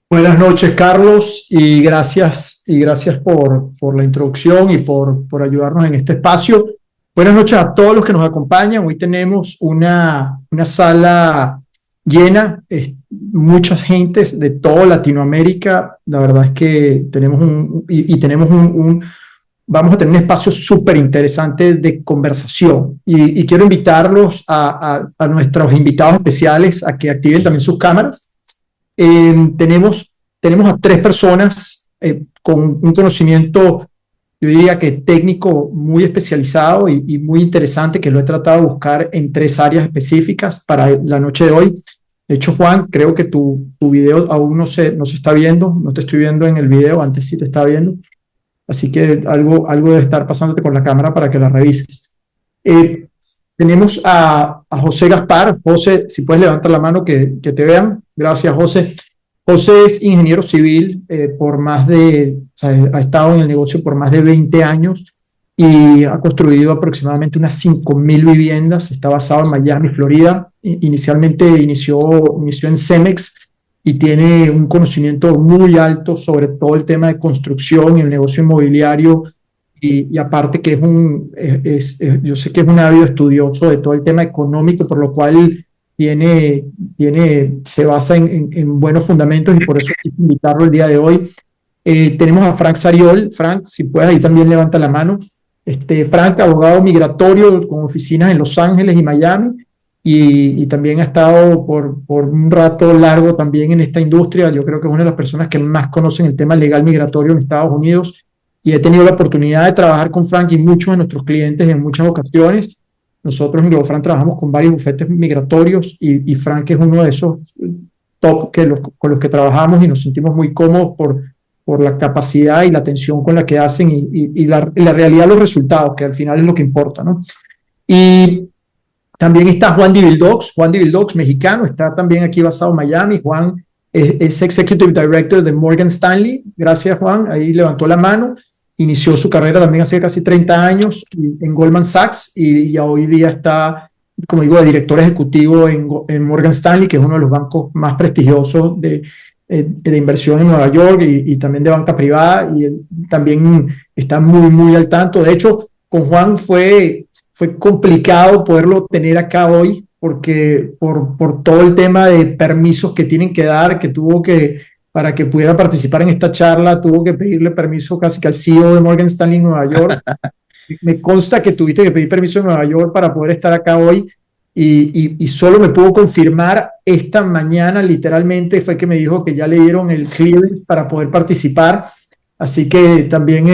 Buenas noches, Carlos, y gracias por la introducción y por ayudarnos en este espacio. Buenas noches a todos los que nos acompañan. Hoy tenemos una sala llena, muchas gentes de toda Latinoamérica. La verdad es que tenemos vamos a tener un espacio súper interesante de conversación y quiero invitarlos a nuestros invitados especiales a que activen también sus cámaras. Tenemos a tres personas con un conocimiento, yo diría que técnico muy especializado y muy interesante, que lo he tratado de buscar en tres áreas específicas para la noche de hoy. De hecho, Juan, creo que tu video aún no se está viendo, no te estoy viendo en el video, antes sí te estaba viendo, así que algo debe estar pasándote con la cámara para que la revises. Eh, Tenemos a José Gaspar. José, si puedes levantar la mano que te vean. Gracias, José. José es ingeniero civil o sea, ha estado en el negocio por más de 20 años y ha construido aproximadamente unas 5,000 viviendas. Está basado en Miami, Florida. Inicialmente inició en Cemex y tiene un conocimiento muy alto sobre todo el tema de construcción y el negocio inmobiliario y aparte que yo sé que es un ávido estudioso de todo el tema económico, por lo cual se basa en buenos fundamentos y por eso quise invitarlo el día de hoy. Tenemos a Frank Sariol. Frank, si puedes, ahí también levanta la mano. Frank, abogado migratorio con oficinas en Los Ángeles y Miami, y también ha estado por un rato largo también en esta industria. Yo creo que es una de las personas que más conocen el tema legal migratorio en Estados Unidos, y he tenido la oportunidad de trabajar con Frank y muchos de nuestros clientes en muchas ocasiones. Nosotros en GloboFrank trabajamos con varios bufetes migratorios y Frank es uno de esos top con los que trabajamos y nos sentimos muy cómodos por la capacidad y la atención con la que hacen y la realidad de los resultados, que al final es lo que importa, ¿no? Y también está Juan Divildox, mexicano, está también aquí basado en Miami. Juan es Executive Director de Morgan Stanley. Gracias, Juan. Ahí levantó la mano. Inició su carrera también hace casi 30 años en Goldman Sachs y hoy día está, como digo, de director ejecutivo en Morgan Stanley, que es uno de los bancos más prestigiosos de inversión en Nueva York y también de banca privada, y él también está muy, muy al tanto. De hecho, con Juan fue complicado poderlo tener acá hoy porque por todo el tema de permisos que tienen que dar, para que pudiera participar en esta charla, tuvo que pedirle permiso casi que al CEO de Morgan Stanley en Nueva York. Me consta que tuviste que pedir permiso en Nueva York para poder estar acá hoy y solo me pudo confirmar esta mañana, literalmente, fue que me dijo que ya le dieron el clearance para poder participar. Así que también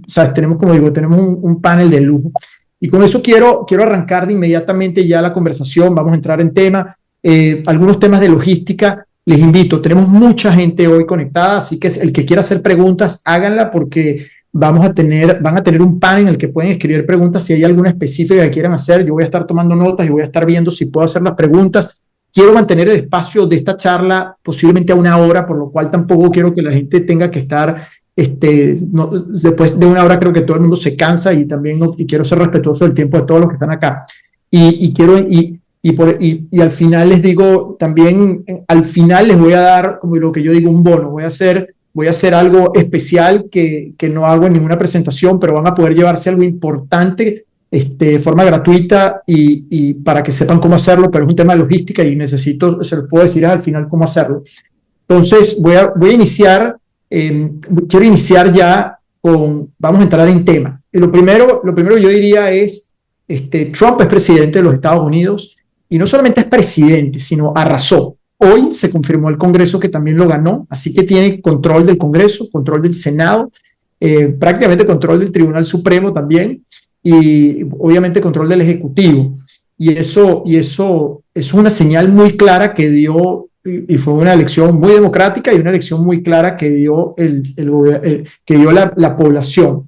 ¿sabes? Tenemos, como digo, tenemos un panel de lujo. Y con eso quiero arrancar de inmediatamente ya la conversación. Vamos a entrar en tema, algunos temas de logística. Les invito, tenemos mucha gente hoy conectada, así que el que quiera hacer preguntas, háganla porque van a tener un panel en el que pueden escribir preguntas si hay alguna específica que quieran hacer. Yo voy a estar tomando notas y voy a estar viendo si puedo hacer las preguntas. Quiero mantener el espacio de esta charla posiblemente a 1 hora, por lo cual tampoco quiero que la gente tenga que estar, después de 1 hora creo que todo el mundo se cansa y también y quiero ser respetuoso del tiempo de todos los que están acá. Y al final les digo, también al final les voy a dar, como lo que yo digo, un bono. Voy a hacer algo especial que no hago en ninguna presentación, pero van a poder llevarse algo importante de forma gratuita y para que sepan cómo hacerlo, pero es un tema de logística y se los puedo decir al final cómo hacerlo. Entonces voy a iniciar, quiero iniciar ya vamos a entrar en tema. Y lo primero yo diría es, Trump es presidente de los Estados Unidos. Y no solamente es presidente, sino arrasó. Hoy se confirmó el Congreso que también lo ganó, así que tiene control del Congreso, control del Senado, prácticamente control del Tribunal Supremo también, y obviamente control del Ejecutivo. Y eso es una señal muy clara que dio, y fue una elección muy democrática y una elección muy clara que dio, que dio la población.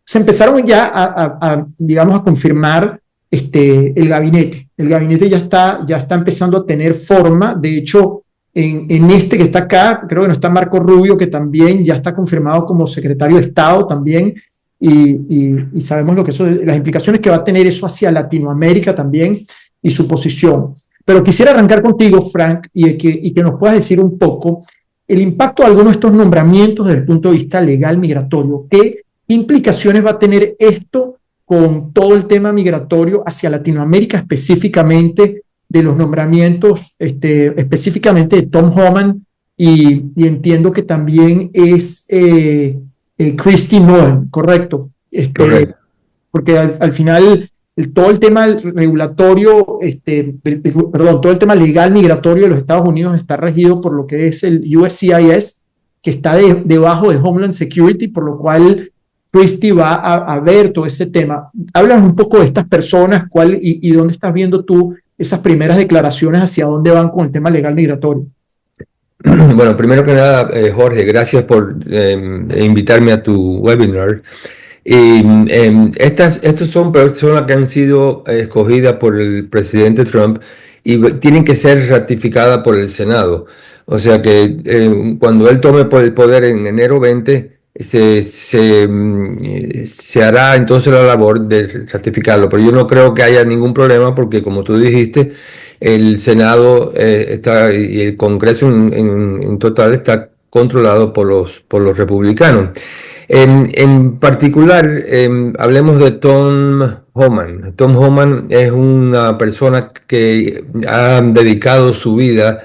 Se empezaron ya digamos, a confirmar el gabinete. El gabinete ya está empezando a tener forma. De hecho, en que está acá, creo que no está Marco Rubio, que también ya está confirmado como secretario de Estado también, y sabemos las implicaciones que va a tener eso hacia Latinoamérica también y su posición. Pero quisiera arrancar contigo, Frank, y que nos puedas decir un poco el impacto de algunos de estos nombramientos desde el punto de vista legal migratorio. ¿Qué implicaciones va a tener esto con todo el tema migratorio hacia Latinoamérica, específicamente de los nombramientos, específicamente de Tom Homan, y entiendo que también es Kristi Noem, correcto? Correcto. Porque al final todo el tema regulatorio, perdón, todo el tema legal migratorio de los Estados Unidos está regido por lo que es el USCIS, que está debajo de Homeland Security, por lo cual Christie va a ver todo ese tema. Háblanos un poco de estas personas, y dónde estás viendo tú esas primeras declaraciones, hacia dónde van con el tema legal migratorio. Bueno, primero que nada, Jorge, gracias por invitarme a tu webinar. Y estos son personas que han sido escogidas por el presidente Trump y tienen que ser ratificadas por el Senado. O sea que cuando él tome el poder en enero 20, se hará entonces la labor de ratificarlo. Pero yo no creo que haya ningún problema porque, como tú dijiste, el Senado y el Congreso en total está controlado por los republicanos. En particular, hablemos de Tom Homan. Tom Homan es una persona que ha dedicado su vida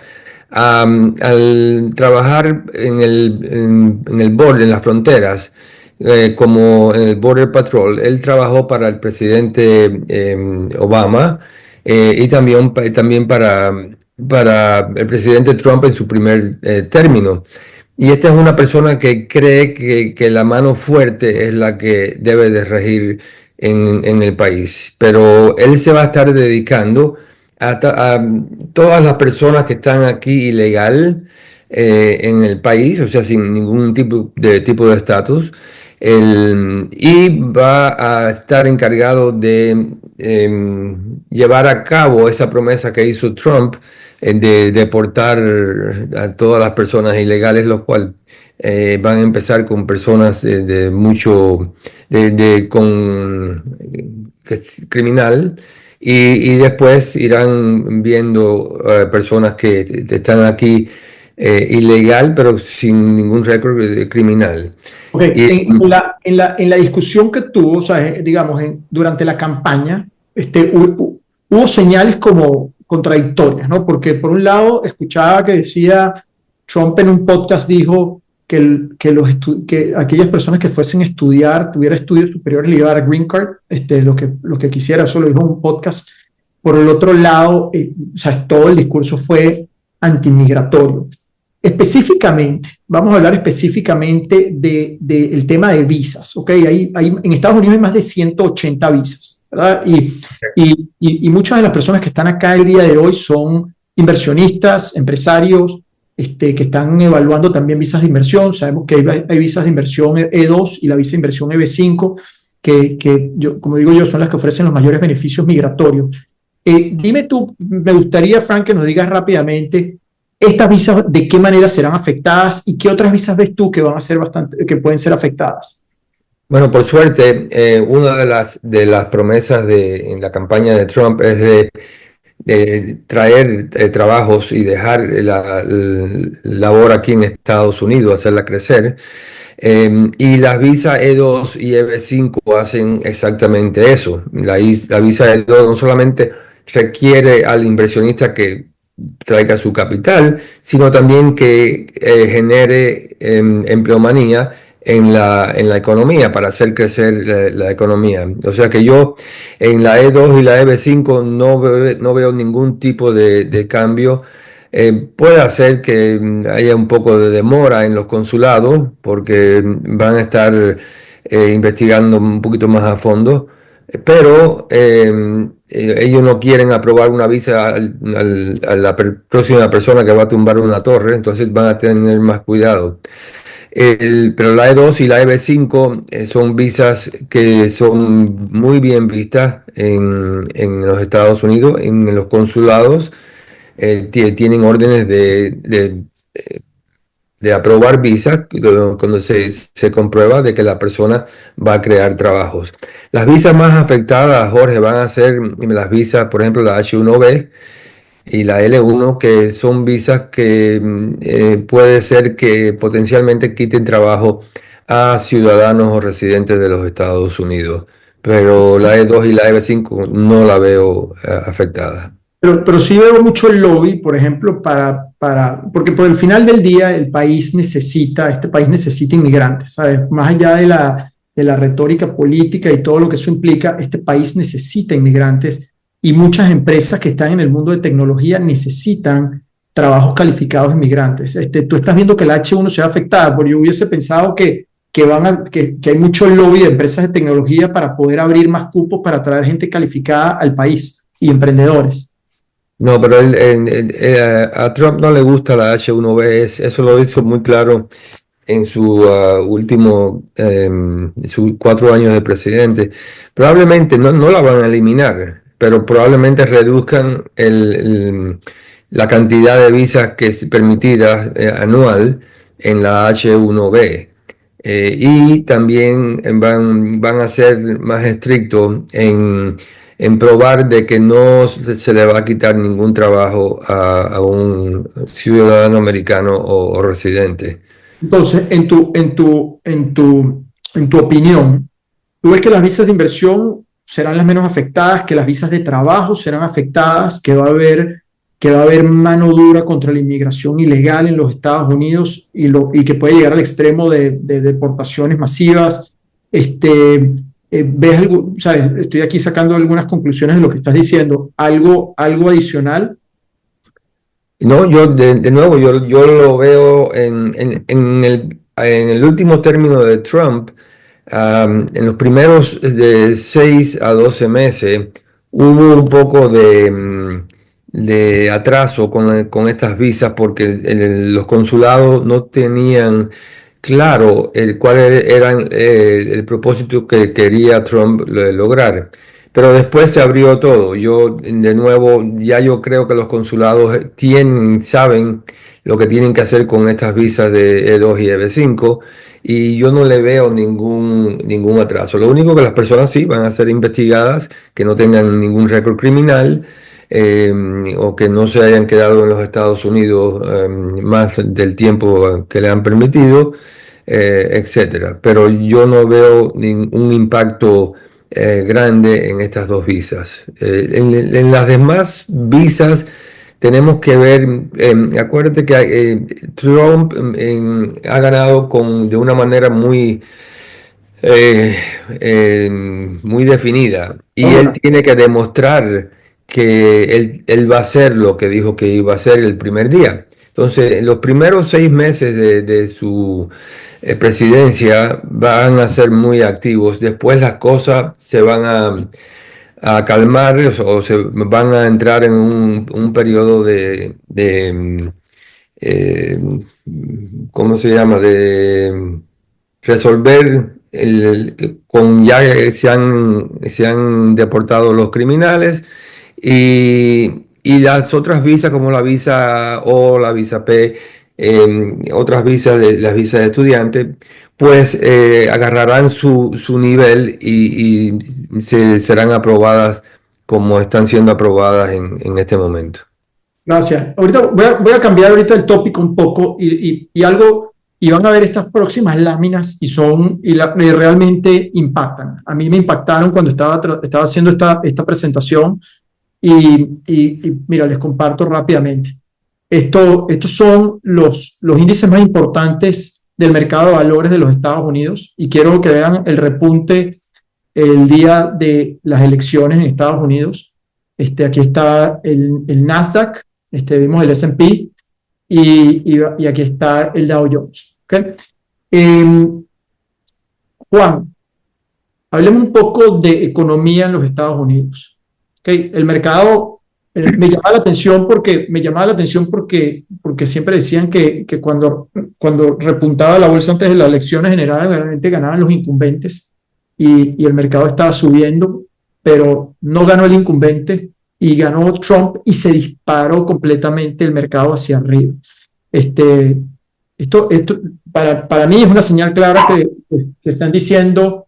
al trabajar en el borde, en las fronteras, como en el Border Patrol. Él trabajó para el presidente Obama y también para el presidente Trump en su primer término. Y esta es una persona que cree que la mano fuerte es la que debe de regir en el país. Pero él se va a estar dedicando a todas las personas que están aquí ilegal en el país, o sea, sin ningún tipo de estatus. Y va a estar encargado de llevar a cabo esa promesa que hizo Trump de deportar a todas las personas ilegales, lo cual van a empezar con personas de mucho, con criminal, y después irán viendo personas que están aquí ilegal, pero sin ningún récord criminal. Ok, en la discusión que tuvo, o sea, digamos, durante la campaña, hubo señales como contradictorias, ¿no? Porque por un lado escuchaba que decía, Trump en un podcast dijo que aquellas personas que fuesen a estudiar, tuviera estudios superiores, le iba a dar green card, lo que quisiera, eso lo dijo en un podcast. Por el otro lado, o sea, todo el discurso fue antimigratorio. Específicamente, vamos a hablar específicamente del tema de visas, ¿ok? En Estados Unidos hay más de 180 visas, ¿verdad? Y muchas de las personas que están acá el día de hoy son inversionistas, empresarios, que están evaluando también visas de inversión. Sabemos que hay visas de inversión E2 y la visa de inversión EB5, que como digo yo, son las que ofrecen los mayores beneficios migratorios. Dime tú, me gustaría, Frank, que nos digas rápidamente estas visas, de qué manera serán afectadas y qué otras visas ves tú que van a ser que pueden ser afectadas. Bueno, por suerte, una de las promesas en la campaña de Trump es de traer trabajos y dejar la labor aquí en Estados Unidos, hacerla crecer. Y las visas E2 y EB5 hacen exactamente eso. La visa E2 no solamente requiere al inversionista que traiga su capital, sino también que genere empleomanía en la economía, para hacer crecer la economía. O sea que yo en la E2 y la EB5 no veo ningún tipo de cambio. Puede ser que haya un poco de demora en los consulados porque van a estar investigando un poquito más a fondo, pero ellos no quieren aprobar una visa a la próxima persona que va a tumbar una torre, entonces van a tener más cuidado. Pero la E2 y la EB5 son visas que son muy bien vistas en los Estados Unidos, en los consulados. Tienen órdenes de aprobar visas cuando se comprueba de que la persona va a crear trabajos. Las visas más afectadas, Jorge, van a ser las visas, por ejemplo, la H1B, y la L1, que son visas que puede ser que potencialmente quiten trabajo a ciudadanos o residentes de los Estados Unidos, pero la E2 y la E5 no la veo afectada. Pero sí veo mucho el lobby, por ejemplo, porque por el final del día este país necesita inmigrantes, ¿sabes? Más allá de la retórica política y todo lo que eso implica, este país necesita inmigrantes y muchas empresas que están en el mundo de tecnología necesitan trabajos calificados inmigrantes. Tú estás viendo que la H1 se va afectada, porque yo hubiese pensado que hay mucho lobby de empresas de tecnología para poder abrir más cupos para traer gente calificada al país y emprendedores. No, pero a Trump no le gusta la H1B, eso lo hizo muy claro en su sus 4 años de presidente. Probablemente no la van a eliminar, pero probablemente reduzcan la cantidad de visas que es permitida anual en la H1B. Y también van a ser más estrictos en probar de que no se le va a quitar ningún trabajo a un ciudadano americano o residente. Entonces, en tu opinión, ¿tú ves que las visas de inversión serán las menos afectadas, que las visas de trabajo serán afectadas, que va a haber mano dura contra la inmigración ilegal en los Estados Unidos y que puede llegar al extremo de deportaciones masivas? ¿Ves algo? ¿Sabes? Estoy aquí sacando algunas conclusiones de lo que estás diciendo. ¿Algo adicional? No, yo de nuevo, yo lo veo en el último término de Trump, en los primeros de 6 a 12 meses, hubo un poco de atraso con estas visas porque los consulados no tenían claro cuál era el propósito que quería Trump lograr. Pero después se abrió todo. De nuevo, ya yo creo que los consulados saben lo que tienen que hacer con estas visas de E2 y EB5 y yo no le veo ningún atraso. Lo único que las personas sí van a ser investigadas, que no tengan ningún récord criminal o que no se hayan quedado en los Estados Unidos más del tiempo que le han permitido, etcétera. Pero yo no veo ningún impacto grande en estas dos visas. En las demás visas tenemos que ver, acuérdate que Trump ha ganado de una manera eh, muy definida y él Ahora, tiene que demostrar que él va a hacer lo que dijo que iba a hacer el primer día. Entonces, en los primeros 6 meses de su presidencia van a ser muy activos. Después las cosas se van a calmar o se van a entrar en un periodo eh, ¿cómo se llama? De resolver con ya se han deportado los criminales y las otras visas como la visa O, la visa P, otras visas las visas de estudiante, pues agarrarán su nivel y serán aprobadas como están siendo aprobadas en este momento. gracias. Ahorita voy a cambiar ahorita el tópico un poco y van a ver estas próximas láminas y realmente impactan. A mí me impactaron cuando estaba haciendo esta presentación y mira, les comparto rápidamente. Estos son los índices más importantes del mercado de valores de los Estados Unidos y quiero que vean el repunte el día de las elecciones en Estados Unidos. Aquí está el Nasdaq, vimos el S&P y aquí está el Dow Jones. ¿Okay? Juan, hablemos un poco de economía en los Estados Unidos. ¿Okay? El mercado me llamaba la atención porque siempre decían que cuando repuntaba la bolsa antes de las elecciones generalmente ganaban los incumbentes y el mercado estaba subiendo, pero no ganó el incumbente y ganó Trump y se disparó completamente el mercado hacia arriba. Esto para mí es una señal clara que están diciendo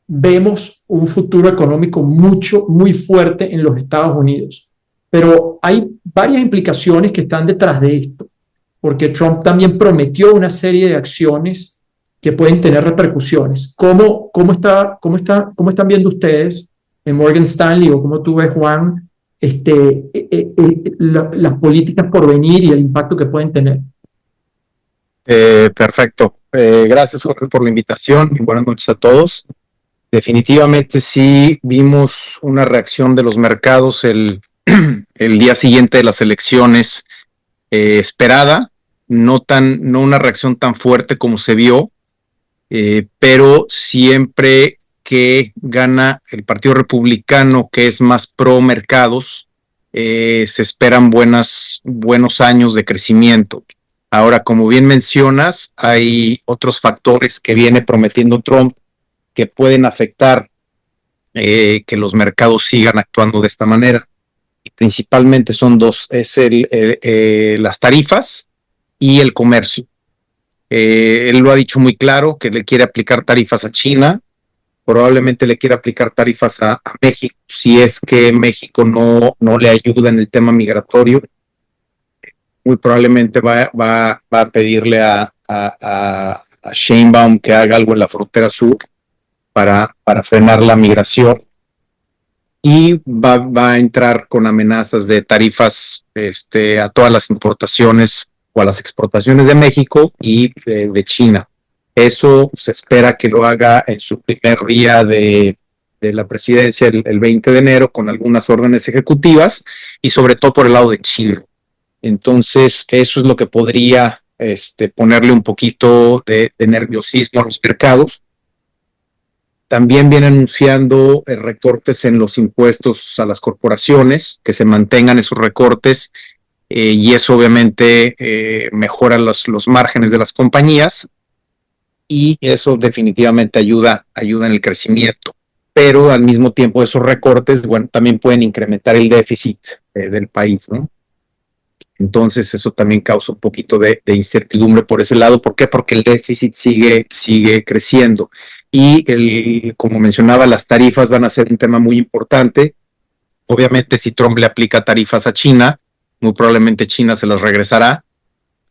vemos un futuro económico muy fuerte en los Estados Unidos. pero hay varias implicaciones que están detrás de esto, porque Trump también prometió una serie de acciones que pueden tener repercusiones. ¿Cómo están viendo ustedes en Morgan Stanley o cómo tú ves, Juan, las políticas por venir y el impacto que pueden tener? Perfecto. Gracias, Jorge, por la invitación y buenas noches a todos. Definitivamente sí vimos una reacción de los mercados el día siguiente de las elecciones esperada, no una reacción tan fuerte como se vio, pero siempre que gana el Partido Republicano, que es más pro mercados, se esperan buenos años de crecimiento. Ahora, como bien mencionas, hay otros factores que viene prometiendo Trump que pueden afectar que los mercados sigan actuando de esta manera. Y principalmente son dos, es las tarifas y el comercio. Él lo ha dicho muy claro, que le quiere aplicar tarifas a China, probablemente le quiere aplicar tarifas a México, si es que México no le ayuda en el tema migratorio. Muy probablemente va a pedirle a Sheinbaum que haga algo en la frontera sur para frenar la migración, y va a entrar con amenazas de tarifas a todas las importaciones o a las exportaciones de México y de China. Eso se espera que lo haga en su primer día de la presidencia, el 20 de enero, con algunas órdenes ejecutivas, y sobre todo por el lado de Chile. Entonces, eso es lo que podría ponerle un poquito de nerviosismo a los mercados. También viene anunciando recortes en los impuestos a las corporaciones, que se mantengan esos recortes, y eso obviamente mejora los márgenes de las compañías, y eso definitivamente ayuda en el crecimiento. Pero al mismo tiempo esos recortes, bueno, también pueden incrementar el déficit del país, ¿no? Entonces eso también causa un poquito de incertidumbre por ese lado. ¿Por qué? Porque el déficit sigue creciendo. Y como mencionaba, las tarifas van a ser un tema muy importante. Obviamente, si Trump le aplica tarifas a China, muy probablemente China se las regresará.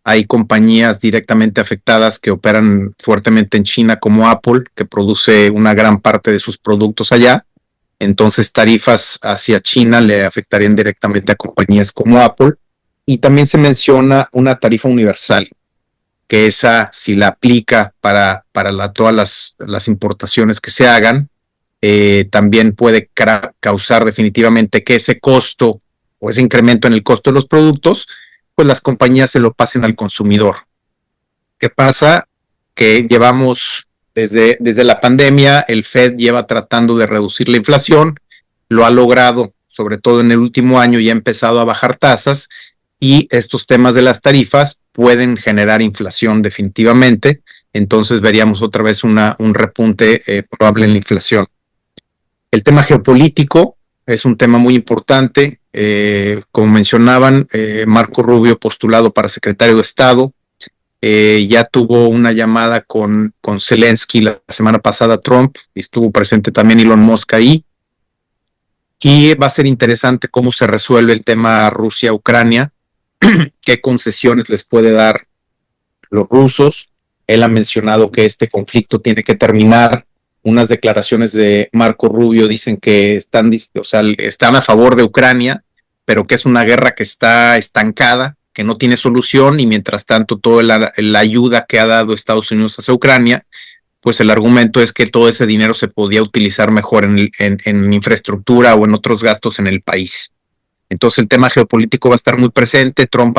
Hay compañías directamente afectadas que operan fuertemente en China, como Apple, que produce una gran parte de sus productos allá. Entonces, tarifas hacia China le afectarían directamente a compañías como Apple. Y también se menciona una tarifa universal, que esa, si la aplica para todas las importaciones que se hagan, también puede causar definitivamente que ese costo o ese incremento en el costo de los productos, pues las compañías se lo pasen al consumidor. ¿Qué pasa? Que llevamos desde la pandemia, el Fed lleva tratando de reducir la inflación, lo ha logrado, sobre todo en el último año, y ha empezado a bajar tasas, y estos temas de las tarifas pueden generar inflación definitivamente. Entonces veríamos otra vez un repunte probable en la inflación. El tema geopolítico es un tema muy importante. Como mencionaban, Marco Rubio, postulado para secretario de Estado, ya tuvo una llamada con Zelensky la semana pasada, Trump, y estuvo presente también Elon Musk ahí. Y va a ser interesante cómo se resuelve el tema Rusia-Ucrania, qué concesiones les puede dar los rusos. Él ha mencionado que este conflicto tiene que terminar. Unas declaraciones de Marco Rubio dicen que están a favor de Ucrania, pero que es una guerra que está estancada, que no tiene solución, y mientras tanto toda la ayuda que ha dado Estados Unidos hacia Ucrania, pues el argumento es que todo ese dinero se podía utilizar mejor en infraestructura o en otros gastos en el país. Entonces el tema geopolítico va a estar muy presente. Trump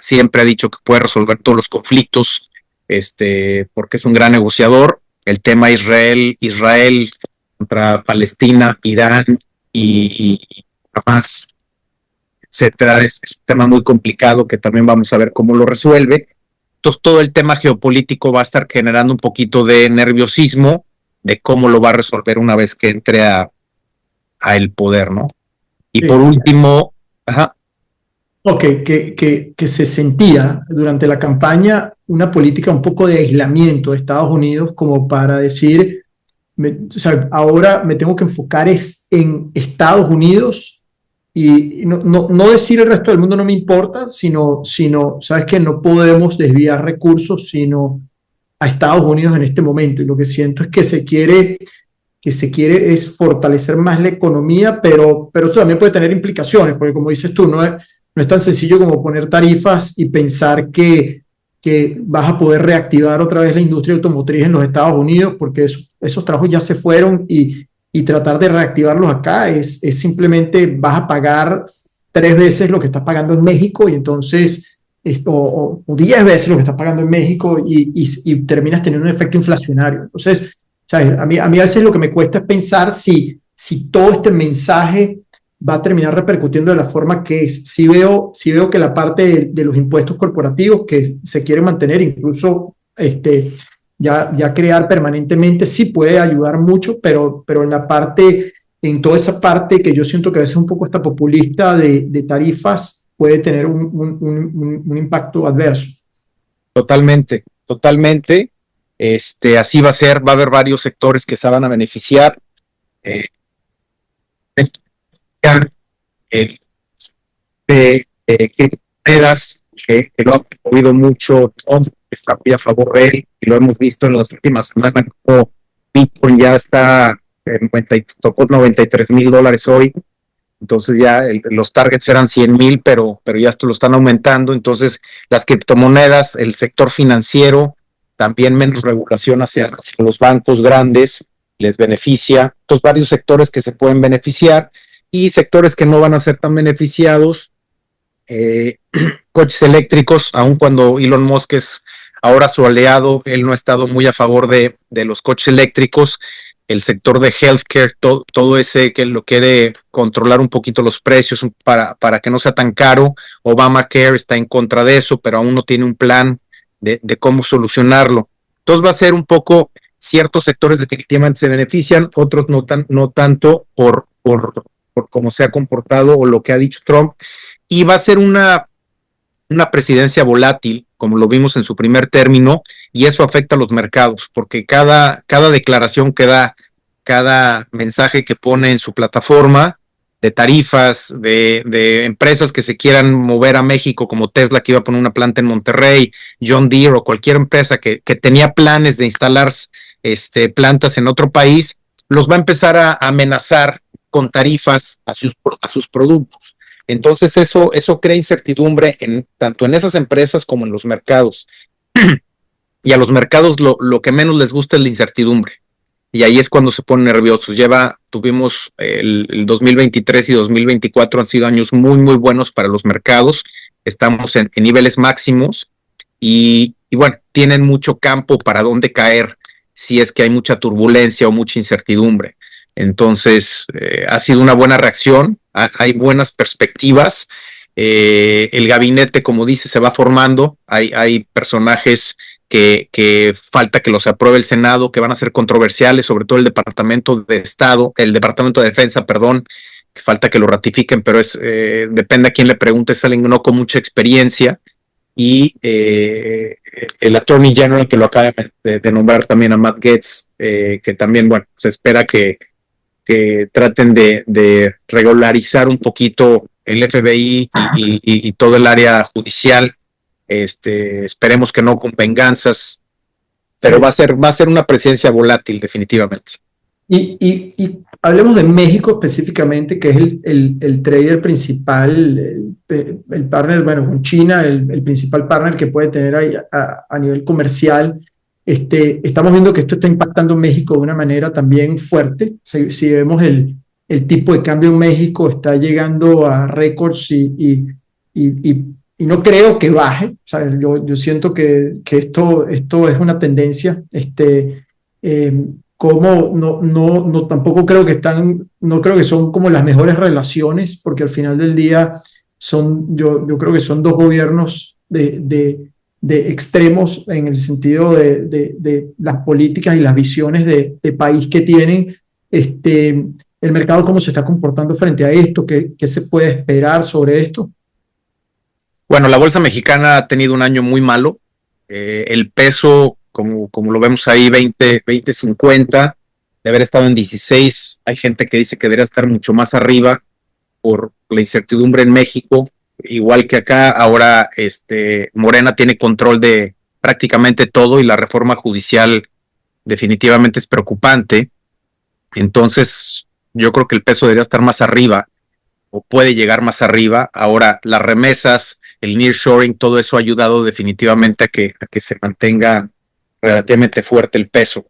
siempre ha dicho que puede resolver todos los conflictos, porque es un gran negociador. El tema Israel contra Palestina, Irán y Hamas, etcétera, es un tema muy complicado que también vamos a ver cómo lo resuelve. Entonces todo el tema geopolítico va a estar generando un poquito de nerviosismo de cómo lo va a resolver una vez que entre a el poder, ¿no? Y por último, que se sentía durante la campaña una política un poco de aislamiento de Estados Unidos, como para decir, ahora me tengo que enfocar en Estados Unidos y no decir el resto del mundo no me importa, sino sabes que no podemos desviar recursos, sino a Estados Unidos en este momento. Y lo que siento es que se quiere es fortalecer más la economía, pero eso también puede tener implicaciones, porque como dices tú, no es tan sencillo como poner tarifas y pensar que vas a poder reactivar otra vez la industria automotriz en los Estados Unidos, porque esos trabajos ya se fueron y tratar de reactivarlos acá es simplemente vas a pagar 3 veces lo que estás pagando en México y entonces, o 10 veces lo que estás pagando en México y terminas teniendo un efecto inflacionario. Entonces, ¿sabes? A mí a veces lo que me cuesta es pensar si todo este mensaje va a terminar repercutiendo de la forma que es. Sí veo que la parte de los impuestos corporativos que se quieren mantener, incluso ya crear permanentemente, sí puede ayudar mucho, pero en toda esa parte que yo siento que a veces un poco está populista de tarifas, puede tener un impacto adverso. Totalmente, totalmente. Así va a ser, va a haber varios sectores que se van a beneficiar. Eh, el criptomonedas, que lo ha oído mucho, Trump está muy a favor de él, y lo hemos visto en las últimas semanas, como Bitcoin ya está tocó $93,000 hoy. Entonces ya los targets eran 100,000, pero ya esto lo están aumentando. Entonces las criptomonedas, el sector financiero, también menos regulación hacia los bancos grandes, les beneficia. Entonces varios sectores que se pueden beneficiar y sectores que no van a ser tan beneficiados. Coches eléctricos, aun cuando Elon Musk es ahora su aliado, él no ha estado muy a favor de los coches eléctricos. El sector de healthcare, todo ese que lo quiere controlar un poquito los precios para que no sea tan caro. Obamacare está en contra de eso, pero aún no tiene un plan de cómo solucionarlo. Entonces va a ser un poco, ciertos sectores definitivamente se benefician, otros no tanto por cómo se ha comportado o lo que ha dicho Trump. Y va a ser una presidencia volátil, como lo vimos en su primer término, y eso afecta a los mercados, porque cada declaración que da, cada mensaje que pone en su plataforma de tarifas, de empresas que se quieran mover a México, como Tesla, que iba a poner una planta en Monterrey, John Deere o cualquier empresa que tenía planes de instalar plantas en otro país, los va a empezar a amenazar con tarifas a sus productos. Entonces eso crea incertidumbre tanto en esas empresas como en los mercados. Y a los mercados lo que menos les gusta es la incertidumbre. Y ahí es cuando se ponen nerviosos. Tuvimos el 2023 y 2024 han sido años muy, muy buenos para los mercados. Estamos en niveles máximos y bueno, tienen mucho campo para dónde caer si es que hay mucha turbulencia o mucha incertidumbre. Entonces, ha sido una buena reacción, hay buenas perspectivas. El gabinete, como dice, se va formando. Hay personajes que falta que los apruebe el Senado, que van a ser controversiales, sobre todo el Departamento de Defensa, perdón, que falta que lo ratifiquen, pero depende a quién le pregunte, salen no con mucha experiencia. Y el Attorney General, que lo acaba de nombrar también a Matt Gaetz, que también, bueno, se espera que traten de regularizar un poquito el FBI y todo el área judicial. Esperemos que no con venganzas, pero sí. va a ser una presencia volátil definitivamente. Y hablemos de México específicamente, que es el trader principal, el partner, bueno, con China, el principal partner que puede tener ahí a nivel comercial. Estamos viendo que esto está impactando en México de una manera también fuerte. Si vemos el tipo de cambio en México está llegando a récords y no creo que baje. O sea, yo siento que esto es una tendencia. Como tampoco creo no creo que son como las mejores relaciones, porque al final del día yo creo que son dos gobiernos de extremos en el sentido de las políticas y las visiones de país que tienen. El mercado, ¿cómo se está comportando frente a esto? ¿Qué se puede esperar sobre esto? Bueno, la bolsa mexicana ha tenido un año muy malo. El peso, como lo vemos ahí, 20.50, de haber estado en 16. Hay gente que dice que debería estar mucho más arriba. por la incertidumbre en México, igual que acá. Ahora Morena tiene control de prácticamente todo y la reforma judicial definitivamente es preocupante. Entonces yo creo que el peso debería estar más arriba o puede llegar más arriba. Ahora las remesas, el nearshoring, todo eso ha ayudado definitivamente a que se mantenga relativamente fuerte el peso.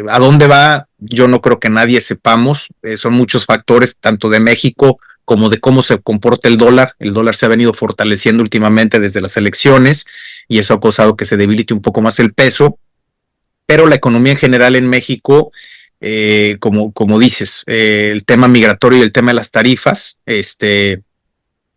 ¿A dónde va? Yo no creo que nadie sepamos. Son muchos factores, tanto de México como de cómo se comporta el dólar. El dólar se ha venido fortaleciendo últimamente desde las elecciones y eso ha causado que se debilite un poco más el peso. Pero la economía en general en México, como dices, el tema migratorio y el tema de las tarifas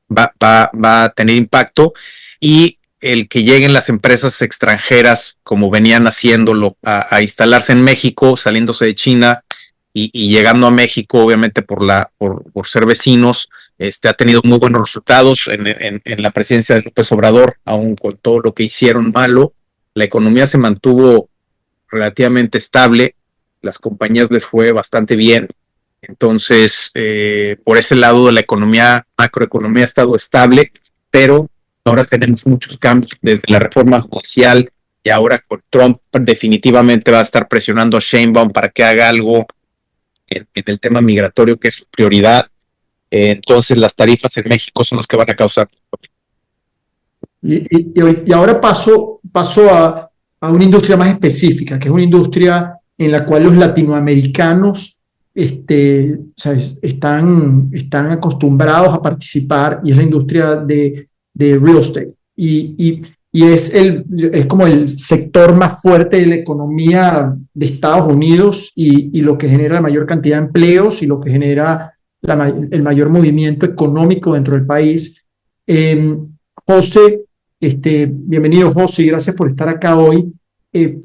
va a tener impacto, y el que lleguen las empresas extranjeras, como venían haciéndolo, a instalarse en México, saliéndose de China y llegando a México, obviamente por ser vecinos, ha tenido muy buenos resultados en la presidencia de López Obrador, aun con todo lo que hicieron malo. La economía se mantuvo relativamente estable, las compañías les fue bastante bien. Entonces, por ese lado de la economía, macroeconomía ha estado estable, pero ahora tenemos muchos cambios desde la reforma judicial, y ahora con Trump definitivamente va a estar presionando a Sheinbaum para que haga algo en el tema migratorio, que es su prioridad. Entonces las tarifas en México son las que van a causar. Y ahora paso a una industria más específica, que es una industria en la cual los latinoamericanos ¿sabes? Están acostumbrados a participar, y es la industria de real estate. Y es como el sector más fuerte de la economía de Estados Unidos, y lo que genera la mayor cantidad de empleos y lo que genera el mayor movimiento económico dentro del país. José, bienvenido José, y gracias por estar acá hoy.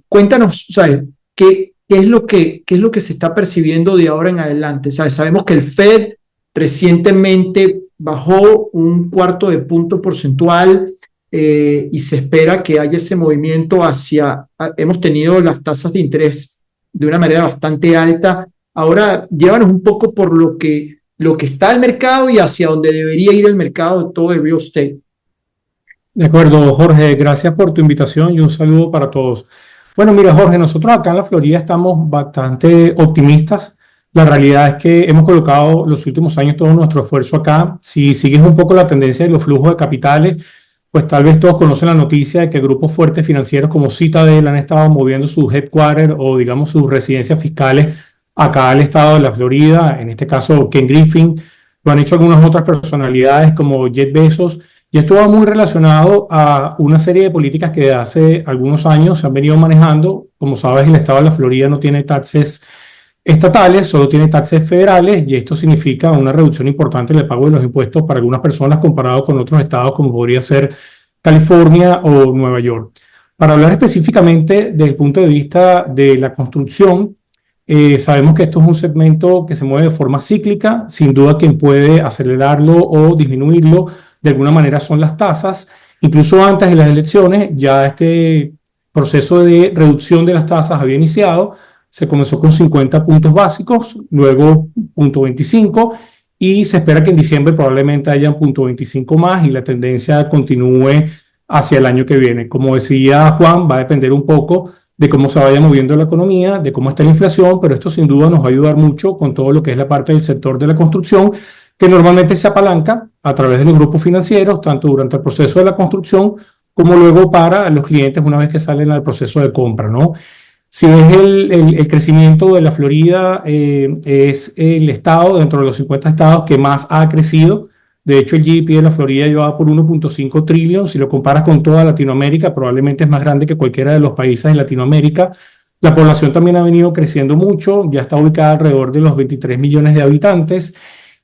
Cuéntanos, ¿sabes? ¿Qué es lo que se está percibiendo de ahora en adelante? ¿Sabes? Sabemos que el Fed recientemente bajó 1/4 punto porcentual, y se espera que haya ese movimiento hemos tenido las tasas de interés de una manera bastante alta. Ahora, llévanos un poco por lo que está el mercado y hacia donde debería ir el mercado de todo el real estate. De acuerdo, Jorge, gracias por tu invitación y un saludo para todos. Bueno, mira, Jorge, nosotros acá en la Florida estamos bastante optimistas. La realidad es que hemos colocado los últimos años todo nuestro esfuerzo acá. Si sigues un poco la tendencia de los flujos de capitales, pues tal vez todos conocen la noticia de que grupos fuertes financieros como Citadel han estado moviendo sus headquarters, o digamos sus residencias fiscales, acá al estado de la Florida. En este caso, Ken Griffin. Lo han hecho algunas otras personalidades como Jeff Bezos. Y esto va muy relacionado a una serie de políticas que hace algunos años se han venido manejando. Como sabes, el estado de la Florida no tiene taxes estatales, solo tiene taxes federales, y esto significa una reducción importante en el pago de los impuestos para algunas personas comparado con otros estados como podría ser California o Nueva York. Para hablar específicamente desde el punto de vista de la construcción, sabemos que esto es un segmento que se mueve de forma cíclica. Sin duda, quien puede acelerarlo o disminuirlo de alguna manera son las tasas. Incluso antes de las elecciones ya este proceso de reducción de las tasas había iniciado. Se comenzó con 50 puntos básicos, luego 0.25, y se espera que en diciembre probablemente haya 0.25 más y la tendencia continúe hacia el año que viene. Como decía Juan, va a depender un poco de cómo se vaya moviendo la economía, de cómo está la inflación, pero esto sin duda nos va a ayudar mucho con todo lo que es la parte del sector de la construcción, que normalmente se apalanca a través de los grupos financieros, tanto durante el proceso de la construcción como luego para los clientes una vez que salen al proceso de compra, ¿no? Si ves el crecimiento de la Florida, es el estado dentro de los 50 estados que más ha crecido. De hecho, el GDP de la Florida lleva por 1.5 trillones. Si lo comparas con toda Latinoamérica, probablemente es más grande que cualquiera de los países de Latinoamérica. La población también ha venido creciendo mucho, ya está ubicada alrededor de los 23 millones de habitantes.